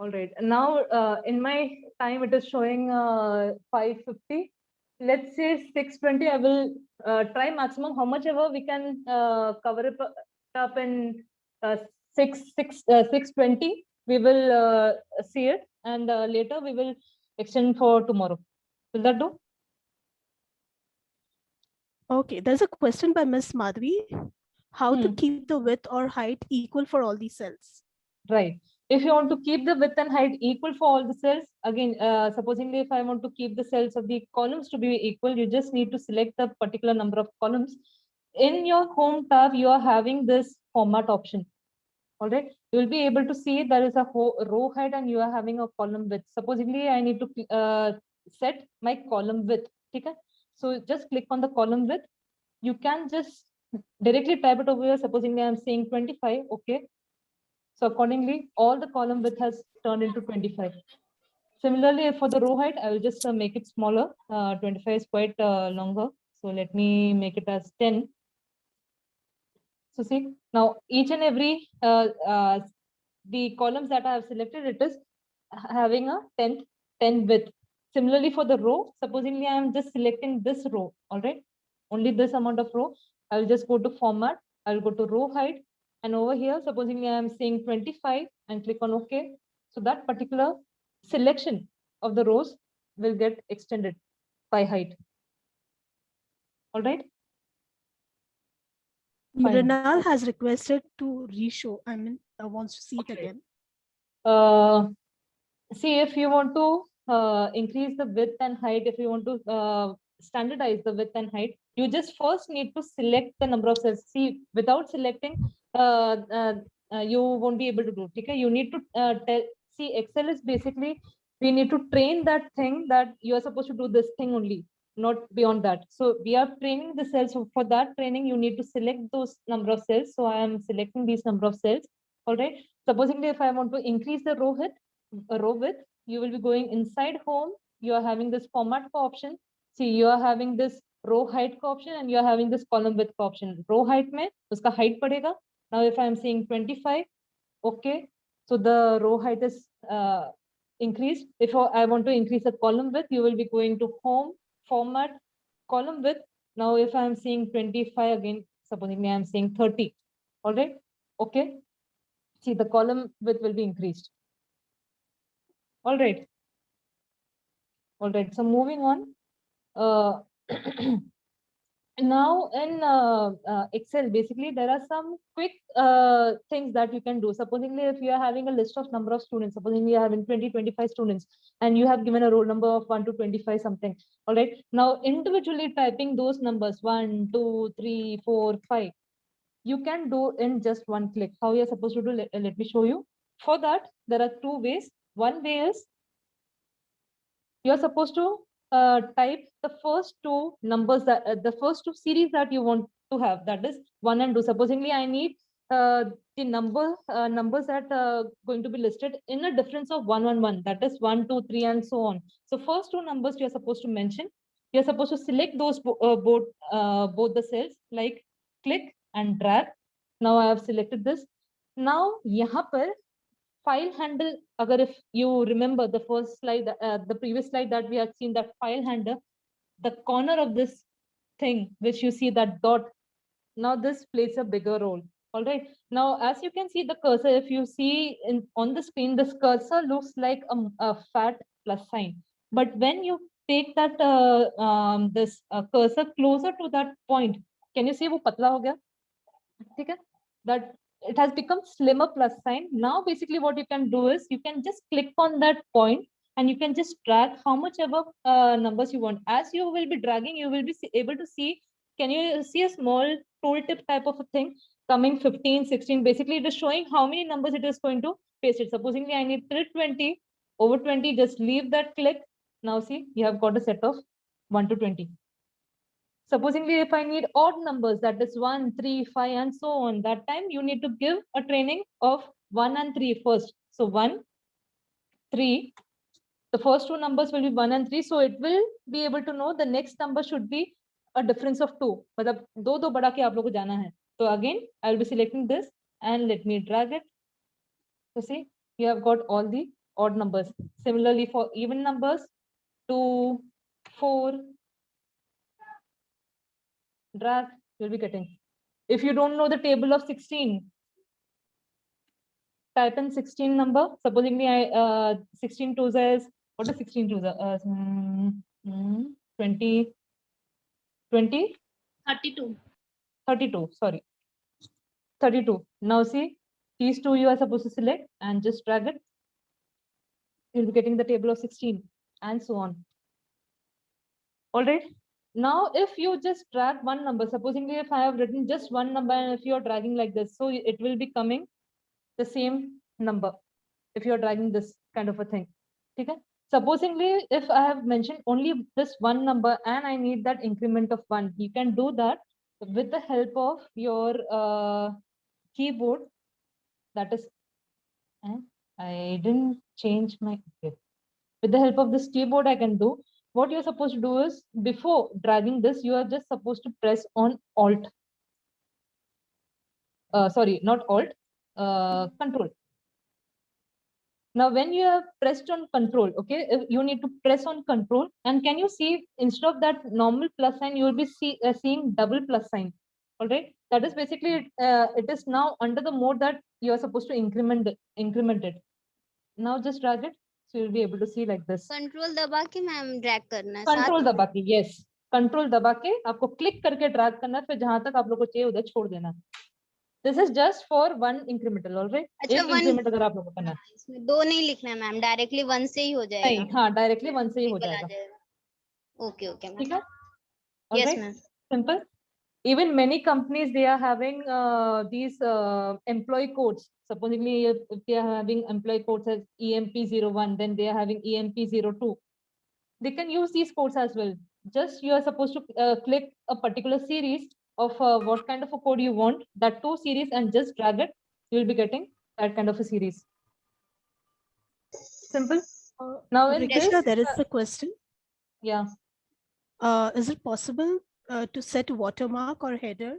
right. Now, in my time, it is showing 5:50. Let's say 6:20. I will try maximum how much ever we can cover it up in 6:20. We will see it, and later we will extend for tomorrow. Will that do? Okay, there's a question by Ms. Madhvi. How to Hmm. keep the width or height equal for all these cells? Right. If you want to keep the width and height equal for all the cells, again, supposingly if I want to keep the cells of the columns to be equal, you just need to select the particular number of columns. In your home tab, you are having this format option. All right. You will be able to see there is a row height and you are having a column width. Supposingly, I need to set my column width. Okay. So just click on the column width. You can just directly type it over here. Supposingly, I'm saying 25. Okay. So accordingly, all the column width has turned into 25. Similarly, for the row height, I will just make it smaller. 25 is quite longer. So let me make it as 10. So see, now each and every the columns that I have selected, it is having a 10 width. Similarly, for the row, supposingly I am just selecting this row, all right? Only this amount of row. I will just go to format. I will go to row height. And over here, supposingly I am saying 25 and click on OK. So that particular selection of the rows will get extended by height. All right. Fine. Mrinal has requested to reshow. Wants to see it Okay. again. See, if you want to increase the width and height, if you want to standardize the width and height, you just first need to select the number of cells. See, without selecting, you won't be able to do. Okay, you need to tell. See, Excel is basically, we need to train that thing that you are supposed to do this thing only, not beyond that. So we are training the cells. So for that training, you need to select those number of cells. So I am selecting these number of cells. All right. Supposingly, if I want to increase the row width, you will be going inside home. You are having this format option. See, you are having this row height option and you are having this column width option. Row height mein uska height padega. Now, if I am saying 25, okay. So the row height is increased. If I want to increase the column width, you will be going to home, format, column width. Now, if I am saying 25 again, supposing I am saying 30. All right. Okay. See, the column width will be increased. All right. All right. So moving on. Now in Excel, basically, there are some quick things that you can do. Supposingly, if you are having a list of number of students, supposing you are having 20, 25 students, and you have given a roll number of 1 to 25 something. All right. Now, individually typing those numbers 1, 2, 3, 4, 5, you can do in just one click. How you're supposed to do, let me show you. For that, there are two ways. One way is you're supposed to type the first two numbers that the first two series that you want to have, that is 1 and 2. Supposingly I need the numbers that going to be listed in a difference of 1 1 1, that is 1 2 3 and so on. So first two numbers you're supposed to mention. You're supposed to select those both the cells, like click and drag. Now I have selected this. Now yahan par file handle, agar if you remember the first slide, the previous slide that we had seen, that file handle, the corner of this thing, which you see that dot, now this plays a bigger role. All right. Now, as you can see the cursor, if you see on the screen, this cursor looks like a fat plus sign. But when you take that this cursor closer to that point, can you see wo patla ho gaya? Okay. That it has become slimmer plus sign. Now, basically what you can do is you can just click on that point and you can just drag how much ever numbers you want. As you will be dragging, you will be able to see, can you see a small tooltip type of a thing coming 15, 16, basically it is showing how many numbers it is going to paste it. Supposingly I need till 20, over 20, just leave that click. Now see, you have got a set of 1 to 20. Supposingly, if I need odd numbers, that is 1, 3, 5, and so on, that time you need to give a training of 1 and 3 first. So 1, 3, the first two numbers will be 1 and 3. So it will be able to know the next number should be a difference of 2. मतलब दो बढ़ा के आप लोगों को जाना है. So again, I will be selecting this and let me drag it. So see, you have got all the odd numbers. Similarly, for even numbers, 2, 4, drag, you'll be getting. If you don't know the table of 16, type in 16 number. Supposingly, 16 twos is, what is 16 twos? 20, 20? 32. 32, sorry. 32. Now see, these two you are supposed to select and just drag it. You'll be getting the table of 16 and so on. All right. Now, if you just drag one number, supposingly if I have written just one number and if you're dragging like this, so it will be coming the same number if you're dragging this kind of a thing. Okay? Supposingly, if I have mentioned only this one number and I need that increment of 1, you can do that with the help of your keyboard. That is, I didn't change my, okay. With the help of this keyboard, I can do. What you're supposed to do is, before dragging this, you are just supposed to press on Alt. Sorry, not Alt, Control. Now, when you have pressed on Control, okay, you need to press on Control. And can you see, instead of that normal plus sign, you will be seeing double plus sign. All right. That is basically, it is now under the mode that you are supposed to increment it. Now just drag it. So you'll be able to see like this. Control दबा के ma'am drag करना है control दबा के, yes, control दबा के आपको click करके ड्रैग करना है, फिर जहां तक आप लोग को चाहिए उधर छोड़ देना। This is just for one incremental, alright. अच्छा, एक इंक्रीमेंट अगर आप लोग को करना है, इसमें 2 नहीं लिखना है मैम, डायरेक्टली 1 से ही हो जाएगा। नहीं, हाँ, डायरेक्टली 1 से ही हो जाएगा। ओके ओके ठीक मैम, है, yes ma'am. simple. Even many companies, they are having these employee codes. Supposedly, if they are having employee codes as EMP01, then they are having EMP02. They can use these codes as well. Just you are supposed to click a particular series of what kind of a code you want, that 2 series, and just drag it. You will be getting that kind of a series. Simple. Now in Rikisha, this, there is a question. yeah. Is it possible to set watermark or header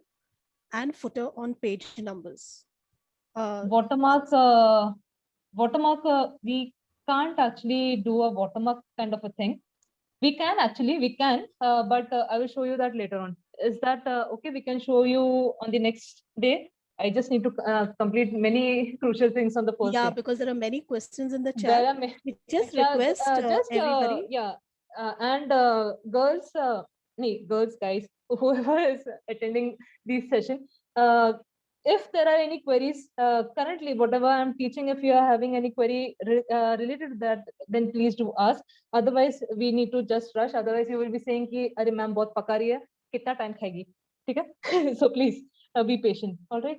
and footer on page numbers? Watermark, we can't actually do a watermark kind of a thing. We can, but I will show you that later on. Is that okay? We can show you on the next day. I just need to complete many crucial things on the first Yeah, day. because there are many questions in the chat. There are We just yeah, request everybody. yeah, and girls, girls, guys, whoever is attending this session, if there are any queries currently, whatever I'm teaching, if you are having any query related to that, then please do ask. Otherwise, we need to just rush. Otherwise, you will be saying ki, "Arey ma'am, bahut paka rahi hai, kitna time khayegi?" ठीक है? So please be patient. All right.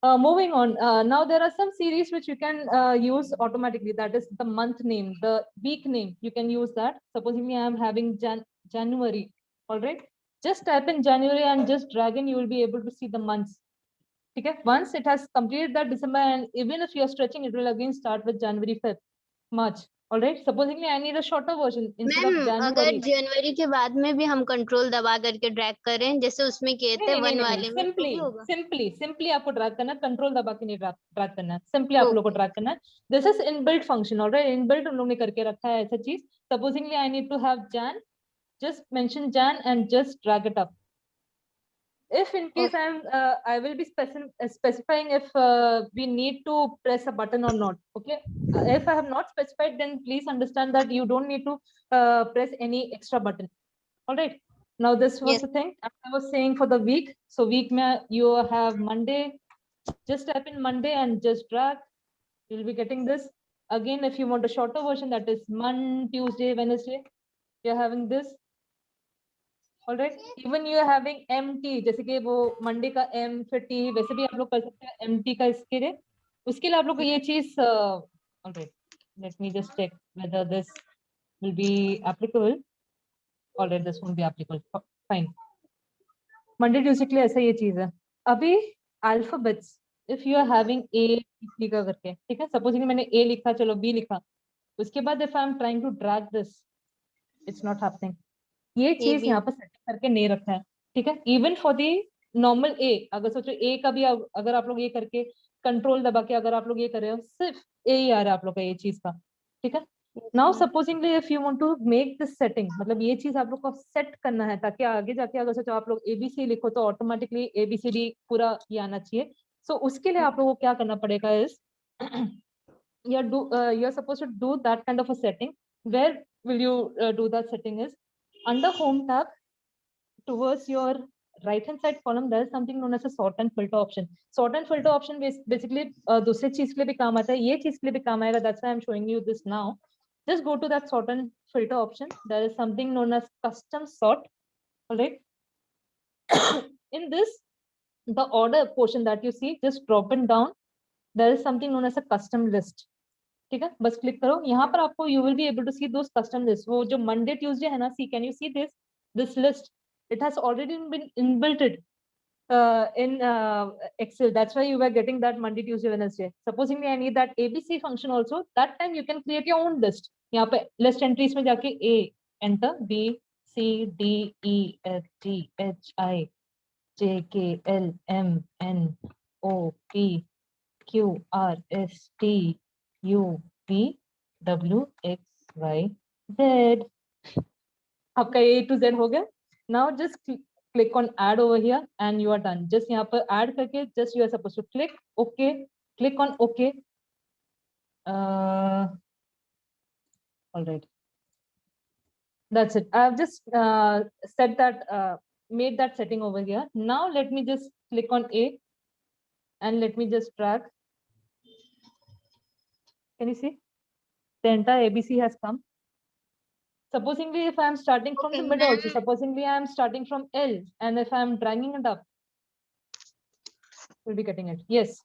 Moving on, now there are some series which you can use automatically. That is the month name, the week name. You can use that. Supposing I am having January. All right. Just type in January and just drag in. You will be able to see the months. Okay. Once it has completed that December, and even if you are stretching, it will again start with January, Feb, March. All right. Supposingly I need a shorter version instead of ma'am अगर January. जनवरी के बाद में भी हम control दबा करके drag करें, जैसे उसमें किए थे 1 वाले में, तो भी होगा? सिंपली आपको ड्रैग करना है, कंट्रोल दबा के नहीं ड्रैग करना है, सिंपली आप लोगों को ड्रैग करना है। This is inbuilt function, alright, inbuilt उन लोगों ने करके रखा है ऐसा चीज। Supposingly I need to have Jan, just mention Jan and just drag it up. If in case I will be specifying if we need to press a button or not. Okay. If I have not specified, then please understand that you don't need to press any extra button. All right. Now this was Yes. the thing I was saying for the week. So week mein you have Monday. Just type in Monday and just drag. You'll be getting this. Again, if you want a shorter version, that is Monday, Tuesday, Wednesday. You're having this. All right. Even you are having MT, जैसे कि वो Monday का M फिर T, वैसे भी आप लोग कर सकते हैं MT का इसके लिए। उसके लिए आप लोग को ये चीज, all right, let me just check whether this will be applicable. All right, this won't be applicable. Fine. Monday Tuesday के लिए ऐसा ये चीज है। अभी alphabets, if you are having A लिखा करके, ठीक है, सपोजिंग मैंने A लिखा, चलो B लिखा, उसके बाद if I am trying to drag this, it's not happening. ये चीज यहाँ पर सेट करके नहीं रखा है, ठीक है। इवन फॉर दी नॉर्मल ए, अगर सोचो ए का भी अगर आप लोग ये करके कंट्रोल दबा के अगर आप लोग ये कर रहे हो, सिर्फ ए ही आ रहा है आप लोग का ये चीज का, ठीक है। Now supposingly if you want to make this setting, मतलब ये चीज आप लोग को सेट करना है ताकि आगे जाके अगर सोचो आप लोग एबीसी लिखो तो ऑटोमेटिकली एबीसीडी पूरा ये आना चाहिए। सो उसके लिए आप लोगों को क्या करना पड़ेगा is you are supposed to do that kind of a setting. Where will you do that setting is under home tab, towards your right hand side column, there is something known as a sort and filter option. Sort and filter option basically दूसरे चीज के लिए भी काम आता है, ये चीज के लिए भी काम आएगा. That's why I'm showing you this now. Just go to that sort and filter option. There is something known as custom sort. All right. In this, the order portion that you see, just drop it down. There is something known as a custom list. ठीक है, बस click करो यहाँ पर आपको you will be able to see those custom lists. वो जो Monday Tuesday है ना, see, can you see this list? It has already been inbuilt. in Excel. That's why you were getting that Monday, Tuesday, Wednesday. Supposingly I need that ABC function also. That time you can create your own list. यहाँ पे list entries में जाके A enter B C D E F G H I J K L M N O P Q R S T U V W X Y Z. आपका A to Z हो गया. Now just click on add over here and you are done. Just यहाँ पर add करके just you are supposed to click OK. Click on OK. All right. That's it. I've just set that, made that setting over here. Now let me just click on A and let me just drag. Can you see? The entire ABC has come. Supposingly, if I'm starting from the middle, also, supposingly I'm starting from L, and if I'm dragging it up, we'll be getting it. Yes.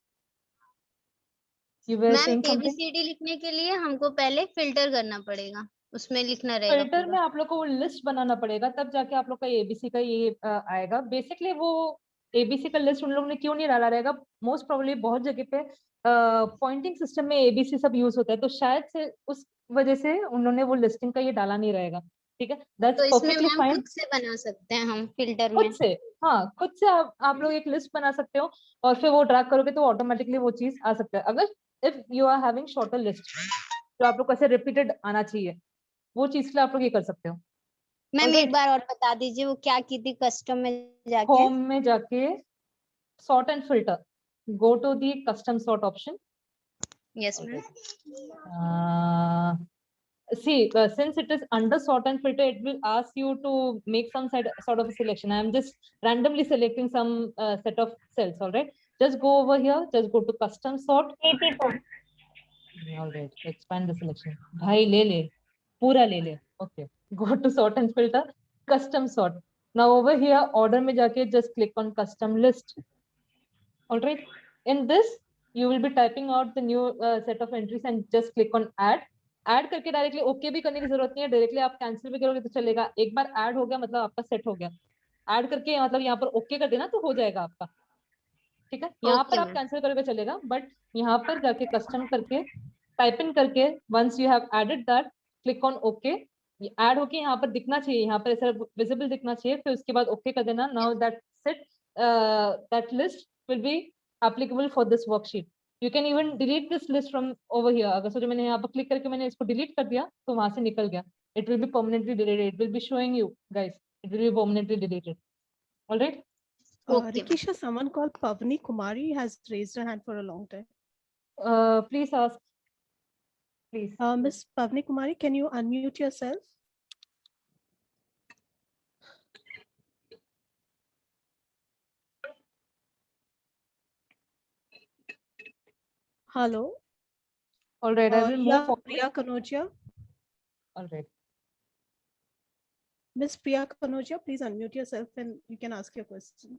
You were ma'am saying something? ABCD लिखने के लिए हमको पहले filter करना पड़ेगा, उसमें लिखना रहेगा फिल्टर में पूरा। आप लोग को वो लिस्ट बनाना पड़ेगा, तब जाके आप लोग का एबीसी का ये आएगा। बेसिकली वो एबीसी का लिस्ट उन लोगों ने क्यों नहीं डाला रहेगा, मोस्ट प्रोबेबली बहुत जगह पे पॉइंटिंग सिस्टम में एबीसी सब यूज होता है, तो शायद से उस वजह से उन्होंने वो लिस्टिंग का ये डाला नहीं रहेगा। ठीक है, दैट्स तो इसमें परफेक्टली मैम फाइन। खुद से बना सकते हैं हम फिल्टर खुद में? से, हाँ, खुद से आप लोग एक लिस्ट बना सकते हो और फिर वो ड्रैग करोगे तो ऑटोमेटिकली वो चीज आ सकता है। अगर if you are having shorter list तो आप लोग को ऐसे रिपीटेड आना चाहिए, वो चीज के लिए आप लोग ये कर सकते हो। मैम एक बार और बता दीजिए वो क्या की थी? कस्टम में जाके, होम में जाके sort and filter, go to the custom sort option. Yes ma'am. See, since it is under sort and filter, it will ask you to make some sort of a selection. I am just randomly selecting some set of cells. All right, just go over here, just go to custom sort. All right, expand the selection. Bhai le pura le. Okay, go to sort and filter, custom sort. Now over here, order में जाके just click on custom list. All right, in this you will be typing out the new set of entries and just click on add. Add करके directly okay भी करने की जरूरत नहीं है, directly आप कैंसिल भी करोगे तो चलेगा। एक बार ऐड हो गया मतलब आपका सेट हो गया। ऐड करके मतलब यहाँ पर ओके कर देना तो हो जाएगा आपका। ठीक है, यहाँ पर आप कैंसिल करोगे चलेगा, बट यहाँ पर जाके कस्टम करके टाइप इन करके once you have added that click on okay. Add होके यहाँ पर दिखना चाहिए, यहाँ पर ऐसा विजिबल दिखना चाहिए, फिर उसके बाद ओके कर देना। Now that set that list will be applicable for this worksheet. You can even delete this list from over here. अगर सोचो मैंने यहाँ पर क्लिक करके मैंने इसको डिलीट कर दिया तो वहां से निकल गया। It will be permanently deleted. It will be showing you guys. It will be permanently deleted. All right. Rikisha, someone called Pavni Kumari has raised her hand for a long time. Please ask. Please. Miss Pavni Kumari, can you unmute yourself? Hello. All right. I will move forward. Priya Kanoja. All right. Miss Priya Kanoja, please unmute yourself and you can ask your question.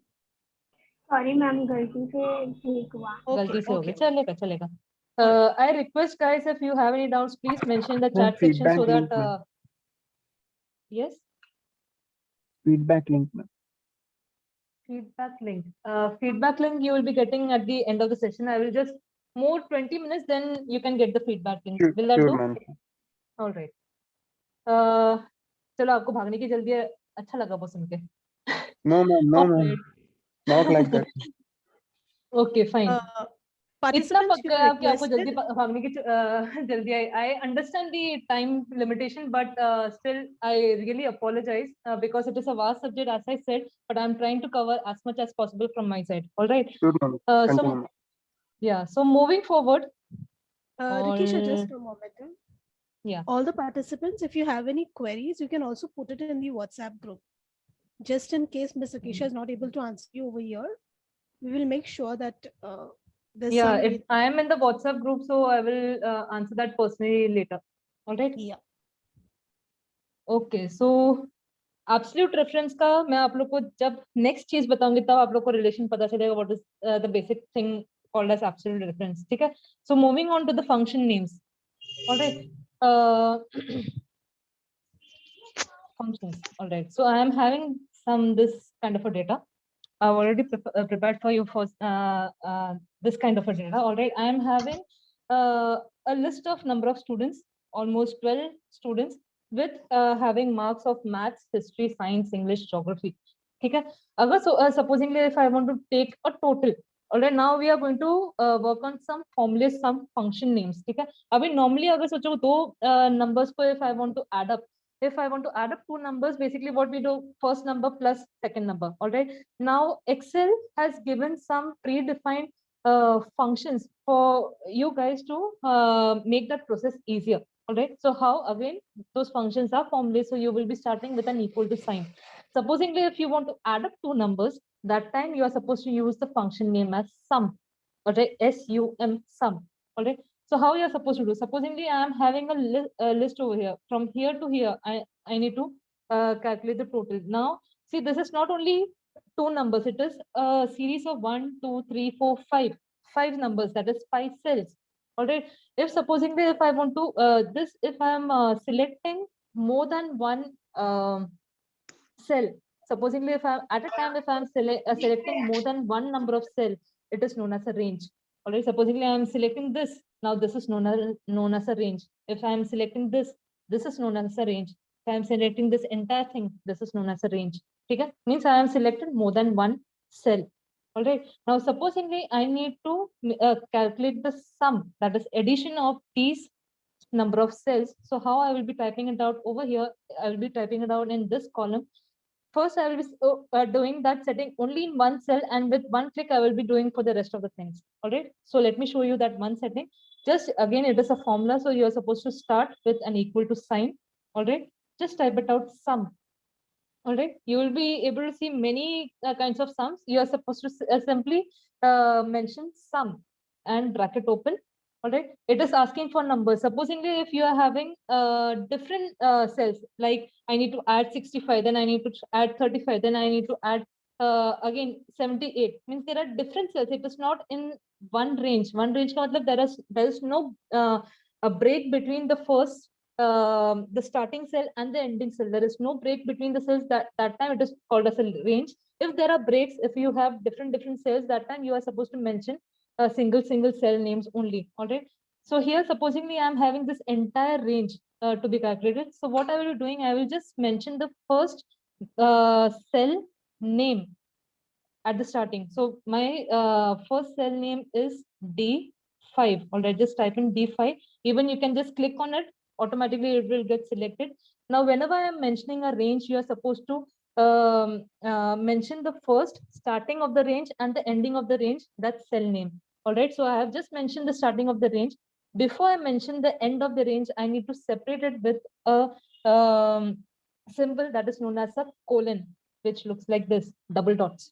Sorry ma'am, गलती से click हुआ। गलती से हो गया, चलेगा चलेगा। I request guys, if you have any doubts, please mention in the chat section so that yes, feedback link. Feedback link. Feedback link you will be getting at the end of the session. I will just move 20 minutes, then you can get the feedback link. Sure, Will that sure, do? ma'am. All right. चलो, आपको भागने की जल्दी है, अच्छा लगा वो सुन के। No ma'am, no ma'am, not like that. Okay, fine. इतना Participants, पक्का है कि आपको जल्दी भागने की जल्दी आई। I understand the time limitation, but still I really apologize because it is a vast subject, as I said, but I'm trying to cover as much as possible from my side. All right. Sure, ma'am. So yeah, so moving forward. Rikisha, just a moment. Yeah. All the participants, if you have any queries, you can also put it in the WhatsApp group. Just in case Ms. Rikisha is not able to answer you over here, we will make sure that there's Yeah, some if I am in the WhatsApp group, so I will answer that personally later. All right. Yeah. Okay, so absolute reference का मैं आप लोग को जब next चीज बताऊंगी तब आप लोग को relation पता चलेगा what is the basic thing called as absolute reference. ठीक है? So moving on to the function names. All right. Functions. All right. So I am having this kind of a data. I've already prepared for you for this kind of a data. All right, I am having a list of number of students, almost 12 students, with having marks of maths, history, science, English, geography. Okay. So supposingly if I want to take a total, all right, now we are going to work on some formulas, some function names. Okay. Abhi normally agar socho do numbers ko if I want to add up, if I want to add up two numbers, basically what we do, first number plus second number. All right. Now Excel has given some predefined functions for you guys to make that process easier. All right. So how again those functions are formulas. So you will be starting with an equal to sign. Supposingly if you want to add up two numbers, that time you are supposed to use the function name as sum. All right. SUM, sum. All right. So how you are supposed to do? Supposingly I am having a list over here. From here to here, I need to calculate the total. Now, see, this is not only two numbers. It is a series of 1, 2, 3, 4, 5. 5 numbers. That is 5 cells. All right. If supposingly if I want to if I am selecting more than one cell. Supposingly if I'm at a time if I'm selecting more than one number of cell, it is known as a range. All right. Supposingly I'm selecting this. Now this is known as a range. If I'm selecting this is known as a range. If I'm selecting this entire thing, this is known as a range. Okay? Means I am selected more than one cell. All right. Now supposingly I need to calculate the sum, that is addition of these number of cells. So how I will be typing it out over here? I will be typing it out in this column. First, I will be doing that setting only in one cell, and with one click, I will be doing for the rest of the things. All right. So let me show you that one setting. Just again, it is a formula. So you are supposed to start with an equal to sign. All right. Just type it out sum. All right. You will be able to see many kinds of sums. You are supposed to simply mention sum and bracket open. All right. It is asking for numbers. Supposingly, if you are having different cells, like I need to add 65, then I need to add 35, then I need to add again 78. Means there are different cells. It is not in one range. One range, there is no a break between the first the starting cell and the ending cell. There is no break between the cells. That time it is called as a range. If there are breaks, if you have different cells, that time you are supposed to mention single cell names only. All right. So here, supposingly I'm having this entire range to be calculated. So what I will be doing, I will just mention the first cell name at the starting. So my first cell name is D5. All right, just type in D5. Even you can just click on it, automatically it will get selected. Now, whenever I am mentioning a range, you are supposed to mention the first starting of the range and the ending of the range, that's cell name. All right, so I have just mentioned the starting of the range. Before I mention the end of the range, I need to separate it with a symbol that is known as a colon, which looks like this, double dots.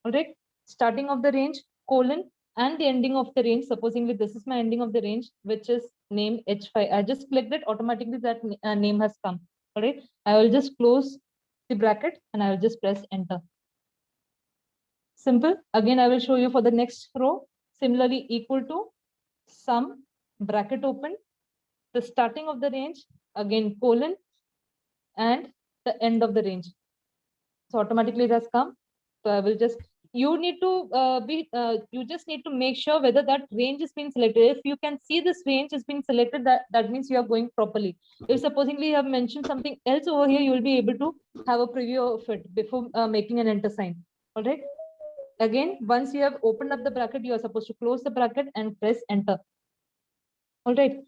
All right, starting of the range, colon, and the ending of the range. Supposingly this is my ending of the range, which is name H5. I just clicked it, automatically that name has come. All right, I will just close the bracket and I will just press enter. Simple. Again, I will show you for the next row. Similarly, equal to sum, bracket open, the starting of the range, again colon, and the end of the range. So automatically it has come. So I will just, you need to you just need to make sure whether that range is being selected. If you can see this range is being selected, that means you are going properly. If supposedly you have mentioned something else over here, you will be able to have a preview of it before making an enter sign. All right. Again, once you have opened up the bracket, you are supposed to close the bracket and press enter. All right.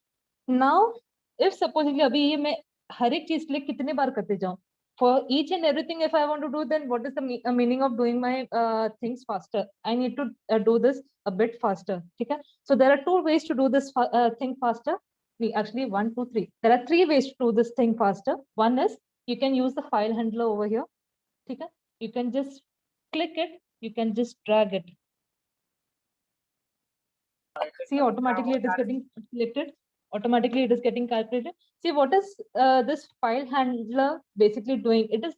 Now, if supposedly abhi ye main har ek cheez ke liye kitne baar karte jaun, for each and everything, if I want to do, then what is the meaning of doing my things faster? I need to do this a bit faster. Okay? So there are two ways to do this thing faster. Actually, 1, 2, 3. There are 3 ways to do this thing faster. One is you can use the file handler over here. Okay? You can just click it. You can just drag it. See, automatically it is getting selected. Automatically it is getting calculated. See, what is this file handler basically doing? It is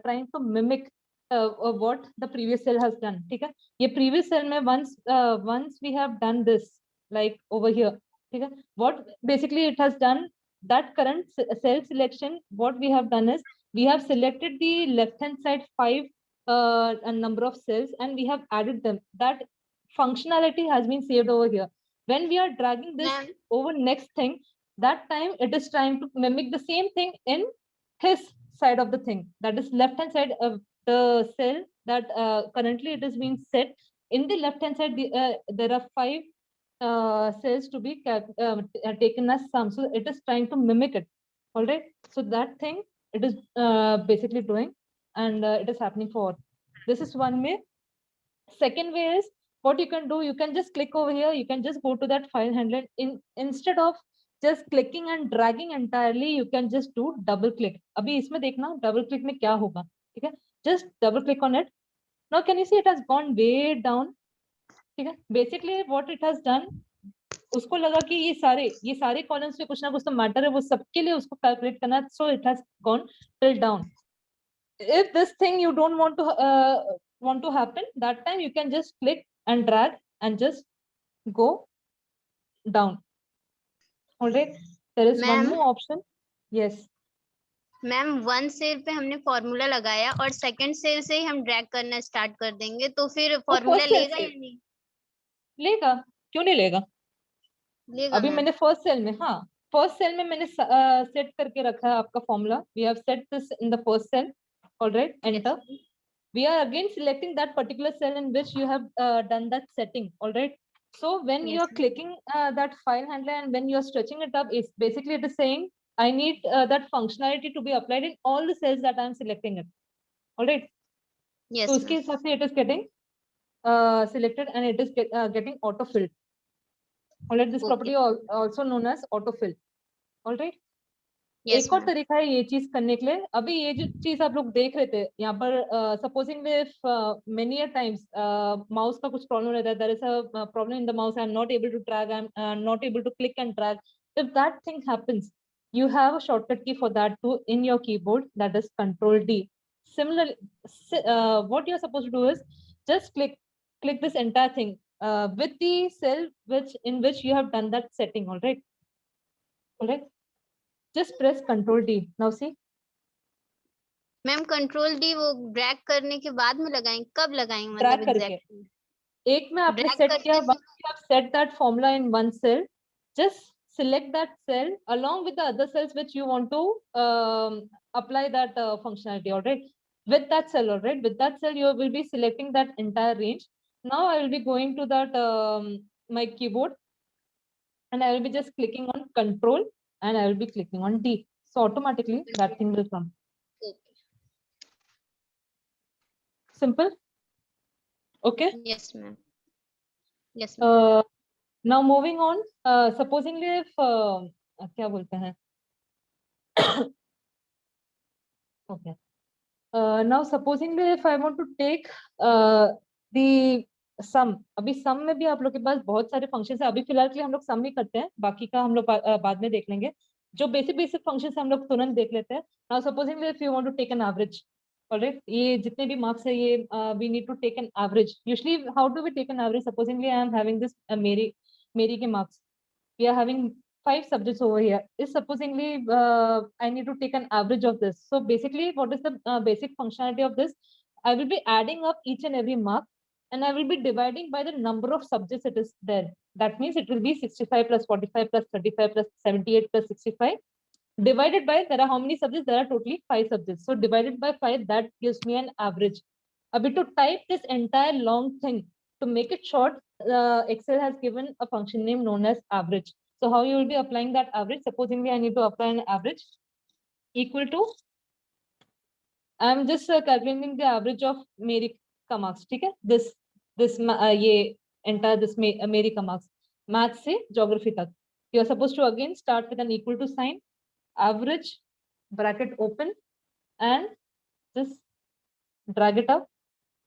trying to mimic what the previous cell has done. Okay? Ye previous cell mein once we have done this, like over here. Okay? What basically it has done, that current cell selection, what we have done is we have selected the left hand side 5 a number of cells and we have added them. That functionality has been saved over here. When we are dragging this Ma'am. over next thing, that time it is trying to mimic the same thing in his side of the thing. That is left hand side of the cell that currently it is being set. In the left hand side, there are 5 cells to be taken as sum. So it is trying to mimic it. All right. So that thing it is basically doing, and it is happening for. This is one way. Second way is what you can do. You can just click over here. You can just go to that file handler. Instead of just clicking and dragging entirely, you can just do double click. अभी इसमें देखना double click में क्या होगा, ठीक है? Just double click on it. Now can you see it has gone way down? ठीक है? Basically what it has done, उसको लगा कि ये सारे कॉलम्स पे कुछ ना कुछ तो मैटर है, वो सबके लिए उसको कैलकुलेट करना है, so it has gone till down. If this thing you don't want to happen, that time you can just click and drag and just go down. All right, there is one more option. Yes. Ma'am 1 cell पे हमने formula लगाया और second cell से ही हम drag करना start कर देंगे, तो फिर फॉर्मूला लेगा या नहीं? लेगा, क्यों नहीं लेगा? लेगा अभी मैम। मैंने फर्स्ट सेल में मैंने सेट करके रखा है आपका formula. We have set this in the first cell. All right, enter. We are again selecting that particular cell in which you have done that setting. All right. So when you are clicking that file handler and when you are stretching it up, it's basically it is saying I need that functionality to be applied in all the cells that I am selecting it. All right. Yes. So उसके हिसाब से it is getting selected and it is getting autofilled. All right. This property also known as autofill. All right. एक और तरीका है ये चीज करने के लिए. अभी ये जो चीज आप लोग देख रहे थे यहाँ पर, सपोजिंग मेनी टाइम्स माउस का कुछ प्रॉब्लम रहता है, there is a problem in the mouse, I am not able to drag, I am not able to click and drag. If that thing happens, you have a shortcut key for that too in your keyboard, that is Control D. Similarly, what you're supposed to do is just click this entire thing with the cell in which you have done that setting. All right. Just press Control D. Now see. Ma'am Control D वो drag करने के बाद में लगाएंगे, कब लगाएंगे drag मतलब करके एग्जैक्टली? एक में आपने सेट किया, once you have set that formula in one cell, just select that cell along with the other cells which you want to apply that functionality. All right, with that cell. All right, with that cell you will be selecting that entire range. Now I will be going to that my keyboard and I will be just clicking on Control and I will be clicking on D. So automatically that thing will come. Simple. Okay. Yes ma'am. Yes. Now moving on. Supposingly if क्या बोलते हैं? Okay. Now supposingly if I want to take the sum, अभी sum में भी आप लोग के पास बहुत सारे functions हैं. अभी फिलहाल के लिए हम लोग sum ही करते हैं, बाकी का हम लोग बाद में देख लेंगे. जो basic functions हम लोग तुरंत देख लेते हैं. Now supposingly if you want to take an average, all right, ये जितने भी marks है ये we need to take an average. Usually how do we take an average? Supposingly I am having this Mary के marks. We are having 5 subjects over here. Is supposingly I need to take an average of this. So basically what is the basic functionality of this? I will be adding up each and every mark and I will be dividing by the number of subjects it is there. That means it will be 65 plus 45 plus 35 plus 78 plus 65 divided by, there are how many subjects? There are totally 5 subjects. So divided by 5, that gives me an average. Abhi to type this entire long thing, to make it short, Excel has given a function name known as average. So how you will be applying that average? Supposingly I need to apply an average equal to, I am just calculating the average of Mary का marks. ठीक है? This ये entire this Mary का marks. Maths से geography तक. You are supposed to again start with an equal to sign, average, bracket open, and just drag it up.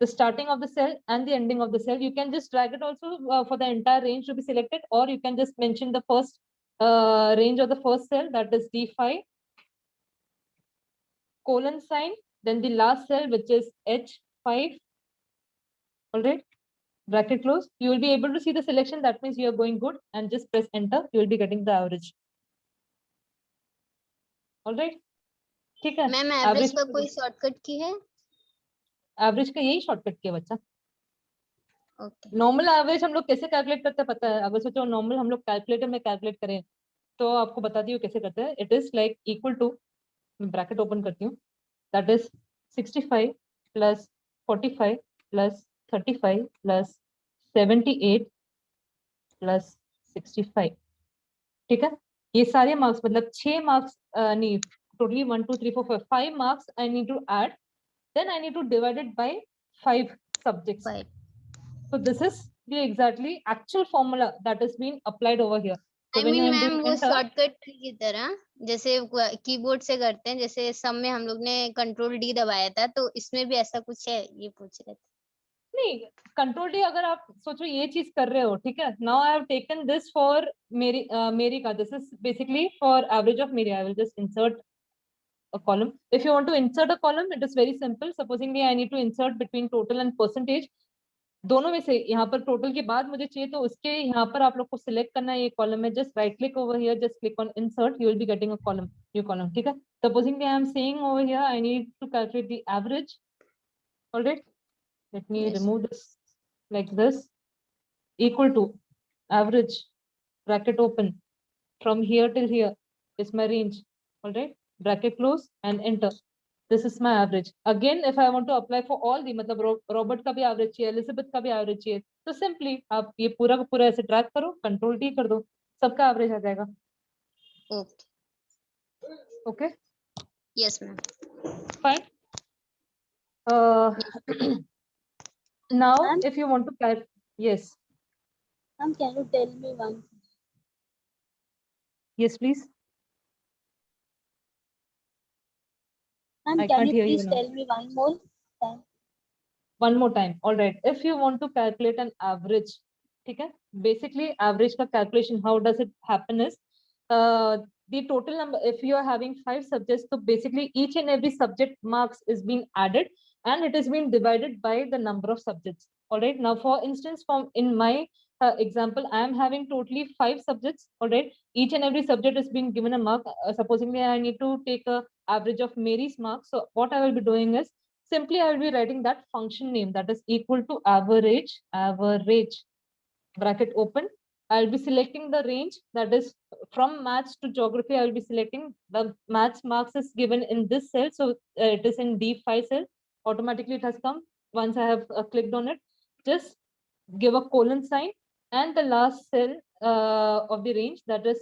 The starting of the cell and the ending of the cell. You can just drag it also for the entire range to be selected, or you can just mention the first range of the first cell, that is D5, colon sign, then the last cell which is H5. All right, bracket close. You will be able to see the selection. That means you are going good, and just press enter. You will be getting the average. All right. ठीक है. Ma'am average का कोई shortcut की है? Average का यही shortcut किया बच्चा। ओके नॉर्मल एवरेज हम लोग कैसे कैलकुलेट करते हैं पता है? अगर सोचो नॉर्मल हम लोग कैलकुलेटर में कैलकुलेट करें तो आपको बता दी हूँ कैसे करते हैं। It is like equal to, bracket open करती हूँ, that is 65 plus 45 plus 35 plus 78 plus 65। ठीक है, ये सारे मार्क्स मतलब 6 मार्क्स नहीं, totally 1 2 3 4 5 5 marks I need to add, then I need to divide it by 5 subjects. Five. So this is the exactly actual formula that is being applied over here. So I when mean I am ma'am doing वो enter, shortcut की तरह जैसे keyboard से करते हैं, जैसे सम में हम लोग ने कंट्रोल डी दबाया था, तो इसमें भी ऐसा कुछ है, ये पूछ रहे थे। नहीं, कंट्रोल डी अगर आप सोचो ये चीज कर रहे हो, ठीक है, now I have taken this for Mary का, this is basically for average of Mary, I will just insert a column. If you want to insert a column, it is very simple. Supposingly I need to insert between total and percentage, दोनों में से यहाँ पर total के बाद मुझे चाहिए, तो उसके यहाँ पर आप लोग को सिलेक्ट करना है ये कॉलम है, just right click over here, just click on insert, you will be getting a column, new column. ठीक है, supposingly I am saying over here I need to calculate the average. Alright, let me Yes. Remove this like this, equal to average, bracket open, from here till here is my range. All right, bracket close and enter. This is my average. Again, if I want to apply for all the, मतलब Robert का भी average चाहिए, Elizabeth का भी average चाहिए, तो simply आप ये पूरा का पूरा ऐसे ड्रैग करो, कंट्रोल टी कर दो, सबका एवरेज आ जाएगा। Okay okay, yes ma'am. Fine. Now if you want to calculate, yes, Ma'am, can you tell me one? yes please, Ma'am, I can can't you hear you please now. tell me one more time? One more time. All right, if you want to calculate an average, okay, basically average ka calculation, how does it happen is, the total number, if you are having 5 subjects, so basically each and every subject marks is being added and it is being divided by the number of subjects. All right, now for instance, from in my example, I am having totally 5 subjects. All right, each and every subject is being given a mark. Supposedly I need to take a average of Mary's marks, so what I will be doing is, simply I will be writing that function name, that is equal to average, bracket open. I'll be selecting the range, that is from maths to geography. I will be selecting the maths marks is given in this cell, so it is in D5 cell. Automatically it has come once I have clicked on it. Just give a colon sign and the last cell of the range, that is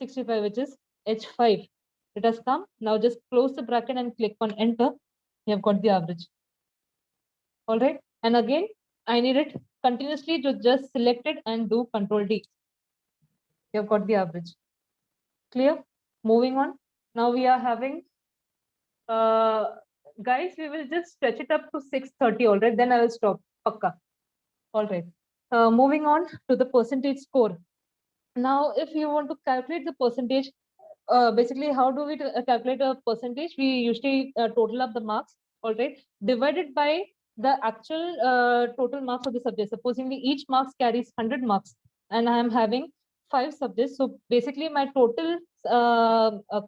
65, which is H5. It has come. Now just close the bracket and click on enter. You have got the average. All right, and again I need it continuously to just select it and do control D. You have got the average. Clear? Moving on. Now we are having guys, we will just stretch it up to 630. All right, then I will stop. Pakka. All right, moving on to the percentage score. Now if you want to calculate the percentage, basically how do we calculate a percentage? We usually total up the marks, all right, divided by the actual total marks of the subject. Supposingly each marks carries 100 marks and I am having 5 subjects, so basically my total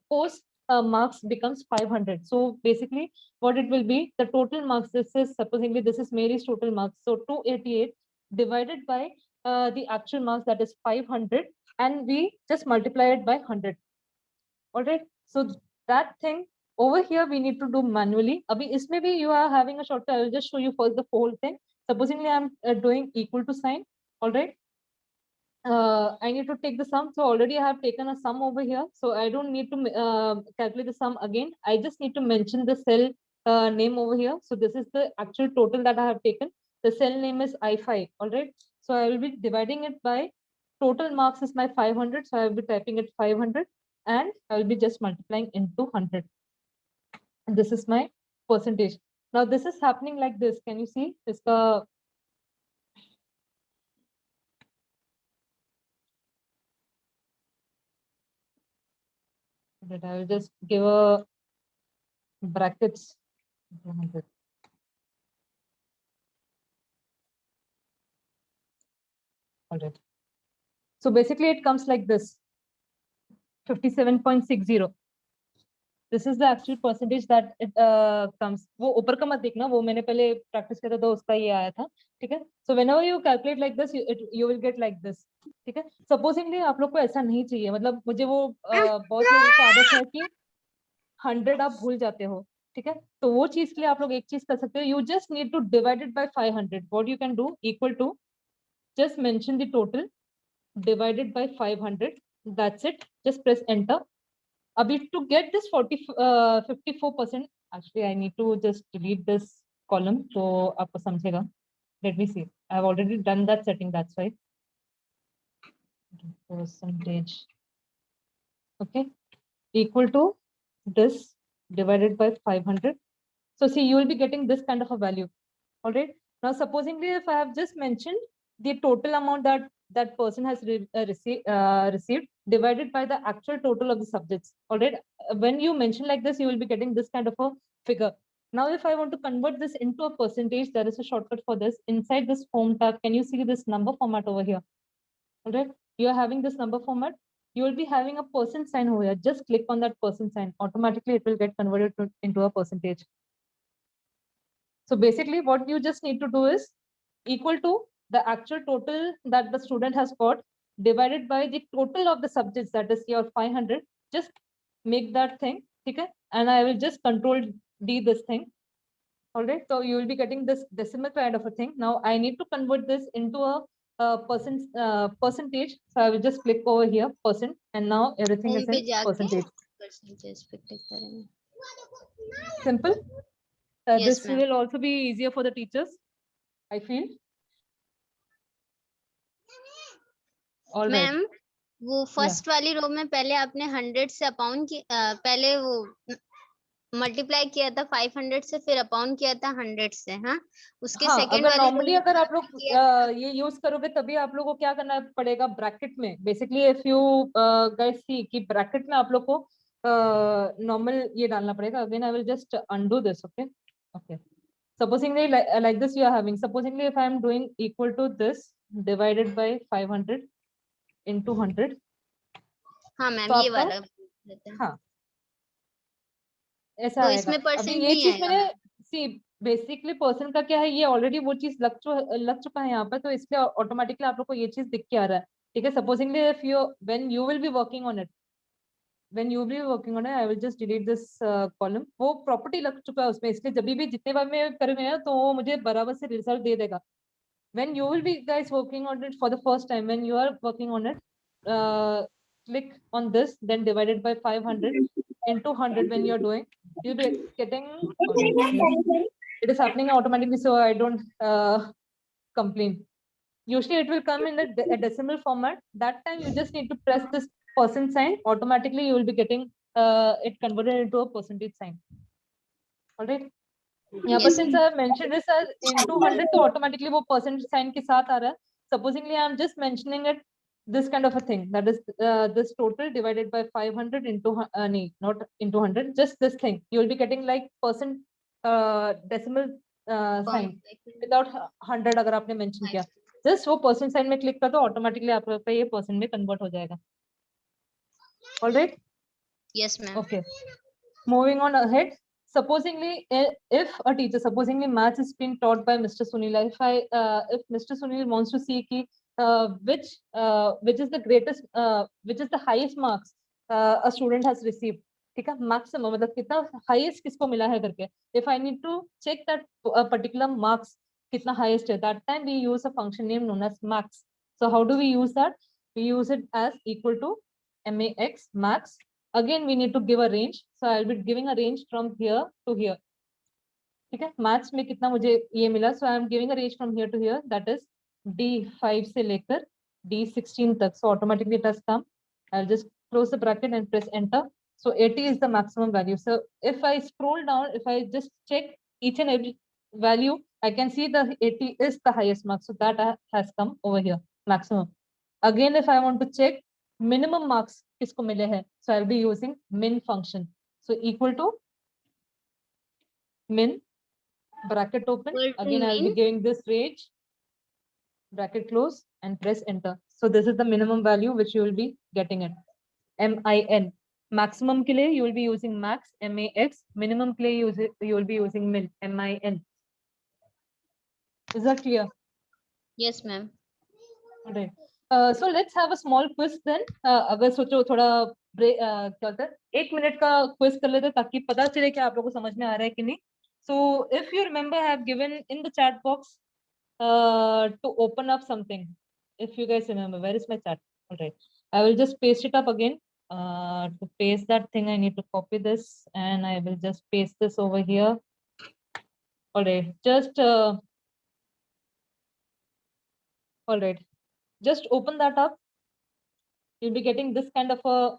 course marks becomes 500. So basically what it will be, the total marks, this is supposingly this is Mary's total marks, so 288 divided by the actual marks, that is 500, and we just multiply it by 100. All right, so that thing over here we need to do manually. Abhi isme bhi you are having a shortcut. I will just show you first the whole thing. Supposingly I'm doing equal to sign. All right, I need to take the sum. So already I have taken a sum over here, so I don't need to calculate the sum again. I just need to mention the cell name over here. So this is the actual total that I have taken. The cell name is I5. All right, so I will be dividing it by total marks is my 500, so I will be typing it 500 and I will be just multiplying into 100. And this is my percentage. Now this is happening like this. Can you see? Iska that I will just give a brackets. 100. All right. So basically it comes like this, 57.60. This is the actual percentage that it comes. वो ऊपर का मत देखना, वो मैंने पहले practice किया था तो उसका ये आया था, ठीक है? So whenever you calculate like this, you will get like this, ठीक है? Supposingly आप लोग को ऐसा नहीं चाहिए, मतलब मुझे वो बहुत लोगों को आदत है कि 100 आप भूल जाते हो, ठीक है? तो वो चीज के लिए आप लोग एक चीज कर सकते हो, you just need to divide it by 500. What you can do, equal to, just mention the total divided by 500. That's it. Just press enter. Abhi to get this 54%, actually I need to just delete this column so aapko samjhega. Let me see. I have already done that setting, that's why. Percentage. Okay. Equal to this divided by 500. So see, you will be getting this kind of a value. All right. Now, supposingly, if I have just mentioned the total amount that that person has received divided by the actual total of the subjects. All right. When you mention like this, you will be getting this kind of a figure. Now, if I want to convert this into a percentage, there is a shortcut for this. Inside this form tab, can you see this number format over here? All right. You are having this number format. You will be having a percent sign over here. Just click on that percent sign. Automatically, it will get converted into a percentage. So basically what you just need to do is equal to the actual total that the student has got divided by the total of the subjects, that is your 500. Just make that thing, okay? And I will just control D this thing. All right, so you will be getting this decimal kind of a thing. Now I need to convert this into a percentage. So I will just click over here, percent, and now everything is in percentage. Simple. Yes, This ma'am. will also be easier for the teachers, I feel. All right. Ma'am वो first वाली रो में पहले आपने 100 से upon की पहले वो multiply किया था 500 से, फिर अपॉन किया था 100 से, हाँ उसके हाँ, सेकंड अगर वाली नॉर्मली अगर आप लोग ये यूज करोगे तभी आप लोगों को क्या करना पड़ेगा ब्रैकेट में. बेसिकली इफ यू गाइस सी कि ब्रैकेट में आप लोग को नॉर्मल ये डालना पड़ेगा. Again I will just undo this. Okay okay. Supposingly like this you are having. Supposingly if I am doing equal to this divided by 500 into 100. हाँ ma'am तो ये आपका वाला हाँ ऐसा तो आएगा. इसमें अभी परसेंट ये नहीं चीज आएगा मैंने मैम. सी बेसिकली पर्सन का क्या है, ये ऑलरेडी वो चीज लग चुका है यहाँ पर, तो इसलिए ऑटोमेटिकली आप लोग को ये चीज दिख के आ रहा है. ठीक है. Supposedly if you when you will be working on it, when you will be working on it, I will just delete this column. वो प्रॉपर्टी लग चुका है उसमें, इसलिए जब भी जितने बार मैं करूंगा तो वो मुझे बराबर से रिजल्ट दे देगा. When you will be guys working on it for the first time, when you are working on it, click on this, then divided by 500 into 100. When you are doing, you'll be getting. It is happening automatically, so I don't complain. Usually, it will come in a decimal format. That time, you just need to press this percent sign. Automatically, you will be getting it converted into a percentage sign. All right. यहाँ पर since I have mentioned this as into 100, तो automatically वो percent sign के साथ आ रहा है. Supposingly I am just mentioning it this kind of a thing, that is this total divided by 500 into not into 100, just this thing. You will be getting like percent decimal sign without 100 अगर आपने mention किया. Just वो percent sign में click कर दो, automatically आपका ये percent में convert हो जाएगा. All right. Yes ma'am. Okay. Moving on ahead. Supposingly, if a teacher, supposingly maths is being taught by Mr. Sunil, if Mr. Sunil wants to see ki, which is the greatest, which is the highest marks a student has received, ठीक है, maximum मतलब कितना highest किसको मिला है करके. If I need to check that particular marks कितना highest है, that time we use a function name known as max. So how do we use that? We use it as equal to max max. Again, we need to give a range. So I'll be giving a range from here to here. ठीक है. Maths में कितना मुझे ये मिला? So I'm giving a range from here to here. That is D5 से लेकर D16 तक. So automatically it has come. I'll just close the bracket and press enter. So 80 is the maximum value. So if I scroll down, if I just check each and every value, I can see the 80 is the highest mark. So that has come over here, maximum. Again, if I want to check minimum marks किसको मिले हैं, so I'll be using min function. So equal to min, bracket open. Again, I'll be giving this range, bracket close, and press enter. So this is the minimum value which you will be getting it. MIN, Maximum के लिए you will be using max, MAX. Minimum के लिए you will be using min, MIN. Is that clear? Yes, ma'am. Alright. So let's have a small quiz then. अगर सोचो थोड़ा क्या होता है 1 मिनट का quiz कर लेते ताकि पता चले कि आप लोगों को समझ में आ रहा है कि नहीं. So if you remember, I have given in the chat box to open up something. If you guys remember, where is my chat? Alright. I will just paste it up again. To paste that thing, I need to copy this and I will just paste this over here. Alright. Alright. Just open that up. You'll be getting this kind of a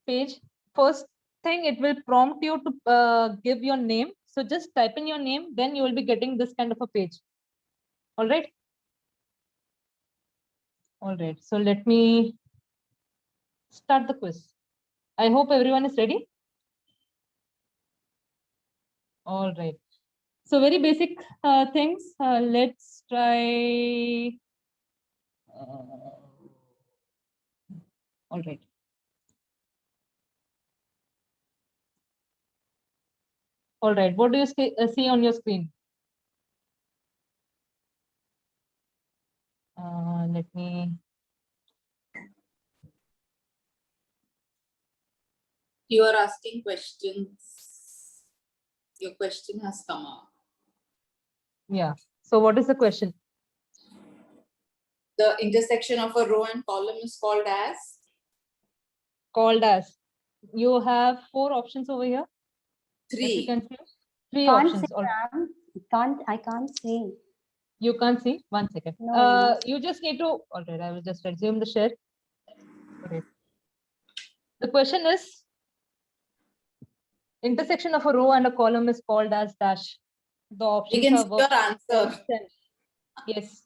page. First thing, it will prompt you to give your name. So just type in your name, then you will be getting this kind of a page. All right. All right. So let me start the quiz. I hope everyone is ready. All right. So very basic things. Let's try. All right. All right. What do you see on your screen? Let me. You are asking questions. Your question has come up. Yeah. So what is the question? The intersection of a row and column is called as? Called as. You have 4 options over here. If you 3. can see. 3 Can't options. see, ma'am. I can't see. You can't see. 1 second. No. You just need to. All right. I will just resume the share. Okay. The question is, intersection of a row and a column is called as dash. The options You can are see verb, your answer. verb, yes.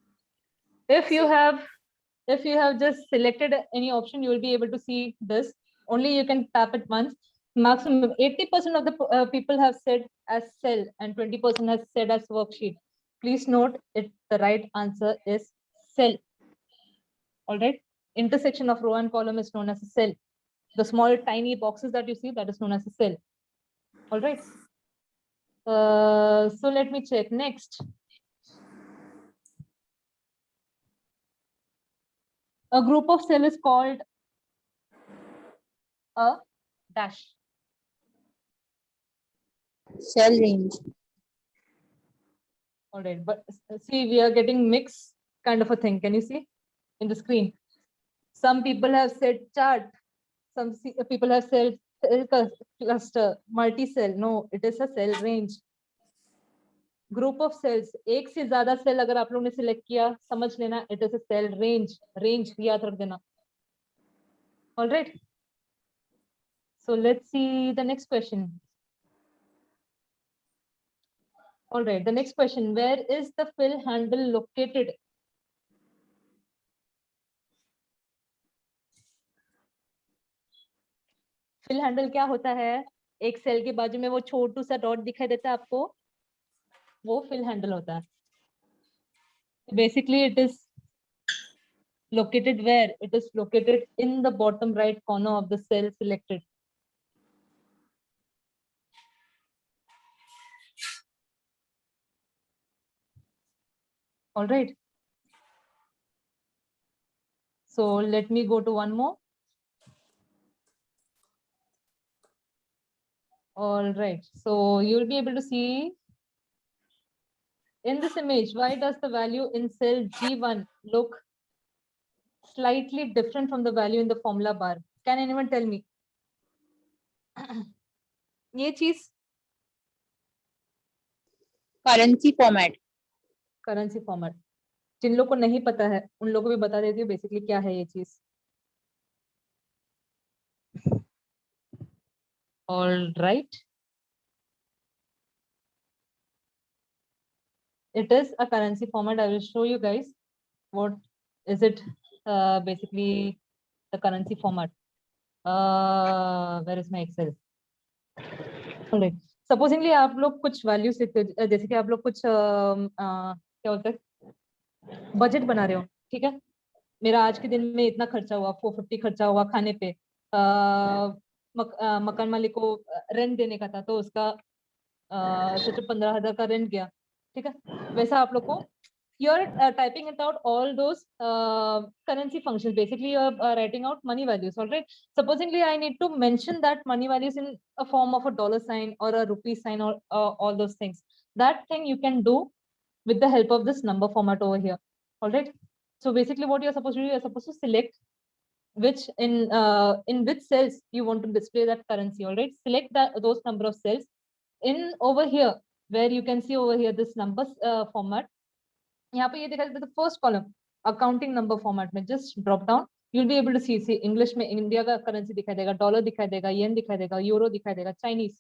If you have just selected any option, you will be able to see this. Only you can tap it once. Maximum 80% of the people have said as cell and 20% has said as worksheet. Please note it. The right answer is cell. All right. Intersection of row and column is known as a cell. The small tiny boxes that you see, that is known as a cell. All right. So let me check next. A group of cell is called a dash. Cell range. All right, but see, we are getting mixed kind of a thing. Can you see in the screen? Some people have said chart. Some people have said cell cluster, multi-cell. No, it is a cell range. Group of cells. एक से ज़्यादा cell अगर आप लोगों ने select किया, समझ लेना, it is a cell range. Range याद रख देना. All right. So let's see the next question. All right, the next question. Where is the fill handle located? Fill handle क्या होता है? एक सेल के बाजू में वो छोटू सा डॉट दिखाई देता है आपको, वो fill handle होता है. Basically, it is located where? It is located in the bottom right corner of the cell selected. All right. So let me go to one more. All right. So you'll be able to see in this image, why does the value in cell G1 look slightly different from the value in the formula bar? Can anyone tell me? ये चीज Currency format. Currency format. जिन लोगों को नहीं पता है उन लोगों को भी बता देती हूँ बेसिकली क्या है ये चीज. All right. It is a currency format. I will show you guys what is it. Basically the currency format. Where is my Excel? All right. Supposingly आप लोग कुछ वैल्यूज लिखते हो, जैसे कि आप लोग कुछ क्या बोलते हैं बजट बना रहे हो, ठीक है. मेरा आज के दिन में इतना खर्चा हुआ, 450 खर्चा हुआ खाने पे, मकान मालिक को रेंट देने का था तो उसका सोचो 15,000 का रेंट गया, ठीक है। वैसा आप लोग को you're typing it out all those currency functions. Basically you're writing out money values, all right. Supposingly I need to mention that money values in a form of a dollar sign or a rupee sign or all those things. That thing you can do with the help of this number format over here, all right. So basically what you're supposed to do, you're supposed to select which in which cells you want to display that currency, all right. Select that those number of cells in over here where you can see over here this numbers format. यहाँ पे ये दिखा देता है first column accounting number format में, just drop down, you will be able to see English में India का currency दिखाई देगा, डॉलर दिखाई देगा, येन दिखाई देगा, यूरो दिखाई देगा, चाइनीज,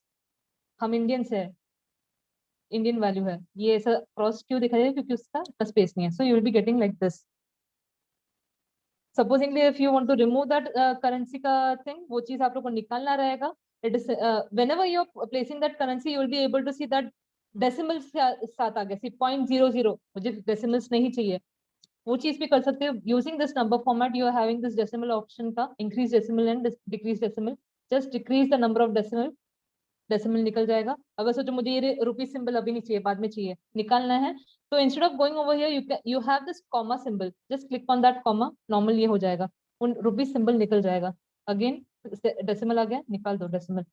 हम इंडियन से है, इंडियन वैल्यू है, ये ऐसा क्रॉस क्यों दिखाई देगा क्योंकि उसका स्पेस नहीं है. So you will be getting like this. Supposingly if you want to remove that currency का थिंग, वो चीज आप लोग को निकालना रहेगा. It is whenever you are placing that currency you will be able to see that decimals साथ आ गए, सी 0.00, मुझे डेसिमल्स नहीं चाहिए, वो चीज भी कर सकते हो using this number format. You are having this decimal option का, increase decimal and decrease decimal, just decrease the number of decimal, decimal निकल जाएगा. अगर सोचो मुझे ये रुपी सिंबल अभी नहीं चाहिए, बाद में चाहिए, निकालना है, तो instead of going over here you have this comma symbol, just click on that comma, normal ये हो जाएगा, उन रुपी सिंबल निकल जाएगा. अगेन डेसिमल आ गया, निकाल दो decimal.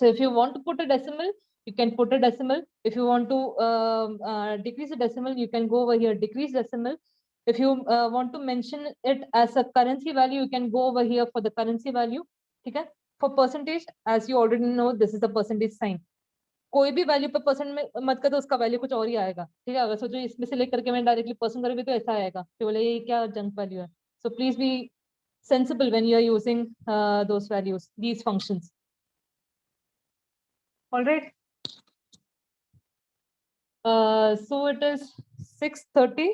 So if you want to put a decimal, you can put a decimal. If you want to decrease a decimal, you can go over here, decrease decimal. If you want to mention it as a currency value, you can go over here for the currency value. ठीक है? For percentage, as you already know, this is the percentage sign. कोई भी value पे percent में मत कर दो, उसका वैल्यू कुछ और ही आएगा. ठीक है? अगर सोचो इसमें से लेकर के मैं डायरेक्टली परसेंट करूंगी तो ऐसा आएगा कि बोले ये क्या जंक वैल्यू है. So please be sensible when you are using those values, these functions. All right. So it is 6:30.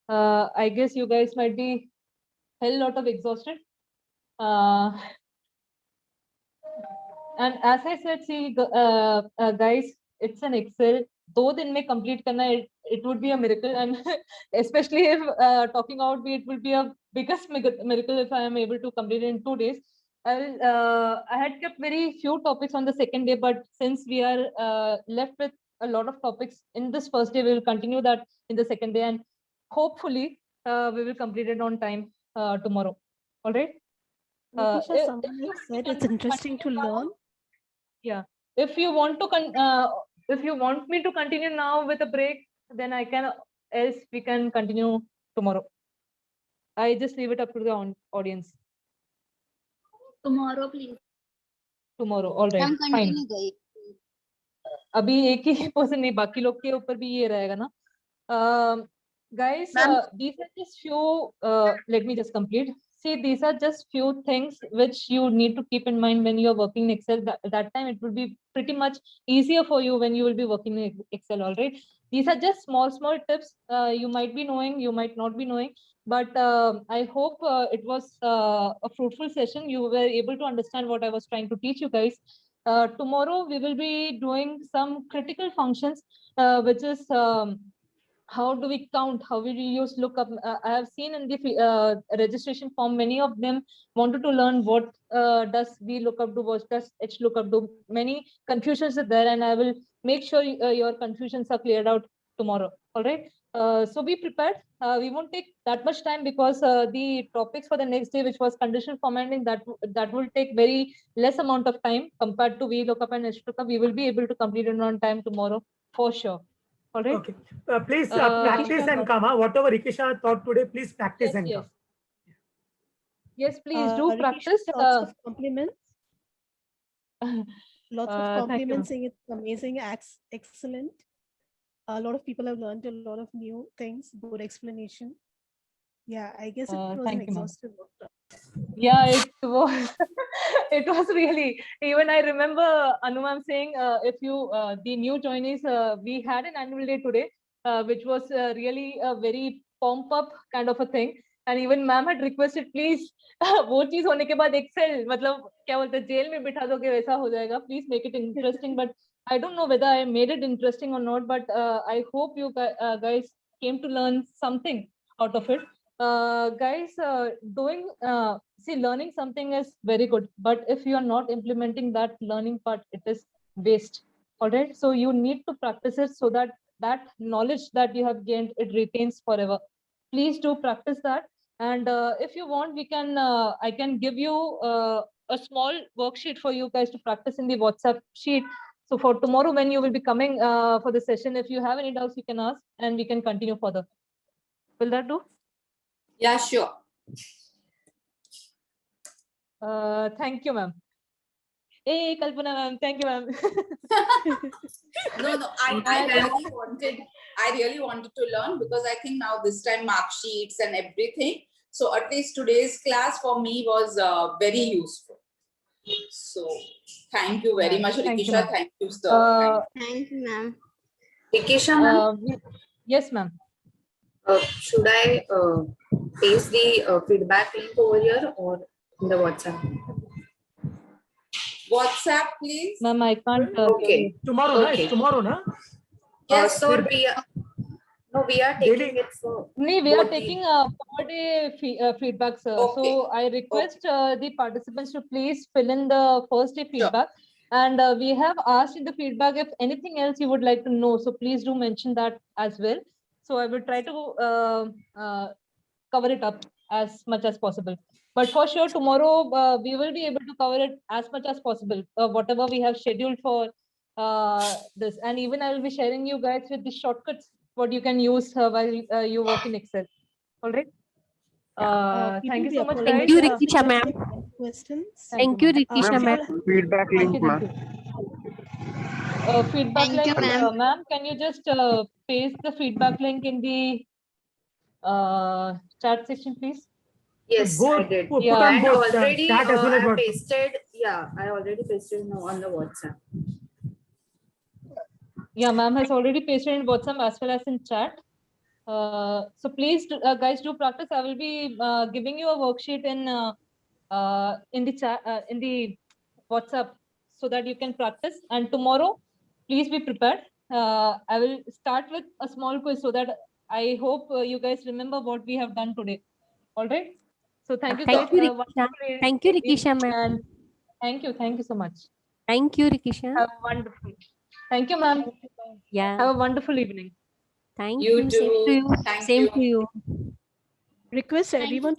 I guess you guys might be hell lot of exhausted. And as I said, see, guys, it's an Excel. 2 दिन में complete करना, it would be a miracle, and especially if talking out, it will be a biggest miracle if I am able to complete it in 2 days. I had kept very few topics on the second day, but since we are left with a lot of topics in this first day, we will continue that in the second day, and hopefully we will complete it on time tomorrow. All right. Nikisha, someone else said it's interesting to learn. Yeah. If you want to if you want me to continue now with a break, then I can. Else we can continue tomorrow. I just leave it up to the audience. Tomorrow, please. Tomorrow, all right, हम fine. continue गई. अभी एक ही person नहीं, बाकी लोग के ऊपर भी ये रहेगा ना. Guys, these are just few. Let me just complete. See, these are just few things which you need to keep in mind when you are working in Excel. That time it will be pretty much easier for you when you will be working in Excel. All right. These are just small tips. You might be knowing, you might not be knowing, but I hope it was a fruitful session. You were able to understand what I was trying to teach you guys. Tomorrow we will be doing some critical functions, which is how do we count, how we use lookup. I have seen in the registration form, many of them wanted to learn what does VLOOKUP do, what does HLOOKUP do. Many confusions are there, and I will make sure your confusions are cleared out tomorrow. All right. So be prepared. We won't take that much time because the topics for the next day, which was conditional formatting, that will take very less amount of time compared to VLOOKUP and HLOOKUP. We will be able to complete it on time tomorrow for sure. All right. Okay. Please practice and come. Whatever Rikisha taught today, please practice and come. Yes, please do Rikisha, practice. lots of compliments. Lots of Thank you. compliments saying it's amazing, excellent. A lot of people have learned a lot of new things, good explanation. Yeah, I guess it was an Thank you, ma'am. exhaustive workshop. Yeah, it was. It was really. Even I remember Anu ma'am saying, if you the new joinees, we had an annual day today, which was really a very pump up kind of a thing. And even ma'am had requested, please, वो चीज होने के बाद Excel, मतलब क्या बोलते हैं, jail में बिठा दोगे वैसा हो जाएगा. Please make it interesting. But I don't know whether I made it interesting or not. But I hope you guys came to learn something out of it. Guys, see, learning something is very good, but if you are not implementing that learning part, it is waste. All right. So you need to practice it so that that knowledge that you have gained, it retains forever. Please do practice that. And if you want, I can give you a small worksheet for you guys to practice in the WhatsApp sheet. So for tomorrow, when you will be coming for the session, if you have any doubts, you can ask and we can continue further. Will that do? Yeah, sure. Thank you, ma'am. Hey, Kalpana, ma'am. Thank you, ma'am. No, I really wanted to learn, because I think now this time mark sheets and everything. So at least today's class for me was very useful. So thank you very much, Thank you, Rikisha. ma'am. Thank you, sir. Thank you, ma'am. Rikisha, ma'am, Yes, ma'am. Should I paste the feedback link over here or in the WhatsApp? WhatsApp, please. Ma'am, I can't. Okay. Tomorrow, Okay. na? Tomorrow, na? Yes, So we are taking it for. No, we are taking a 4-day feedback, sir. Okay. So I request the participants to please fill in the first day feedback. And we have asked in the feedback if anything else you would like to know. So please do mention that as well. So I will try to cover it up as much as possible. But for sure, tomorrow we will be able to cover it as much as possible, whatever we have scheduled for this. And even I will be sharing you guys with the shortcuts, what you can use while you work in Excel. All right. Thank you so much, guys. Thank you, Rikisha, ma'am. Questions. Thank you, Rikisha, Ma'am, ma'am. feedback link, ma'am. Feedback Thank you, link, ma'am. ma'am. Can you just paste the feedback link in the chat section, please? Yes, I Both, did. put Yeah. on And both already chat as well as I WhatsApp. pasted. Yeah, I already pasted now on the WhatsApp. Yeah, ma'am has already pasted in WhatsApp as well as in chat. So please, guys, do practice. I will be giving you a worksheet in the chat in the WhatsApp so that you can practice. And tomorrow, please be prepared. I will start with a small quiz so that I hope you guys remember what we have done today. All right. So thank you, Thank guys. you, Rikisha. Thank you, Rikisha, ma'am. And thank you so much. Thank you, Rikisha. Have a wonderful. Thank you, ma'am. Yeah. Have a wonderful evening. Thank You you. Same to too. you. Thank Same you. to you. Request Thank you. everyone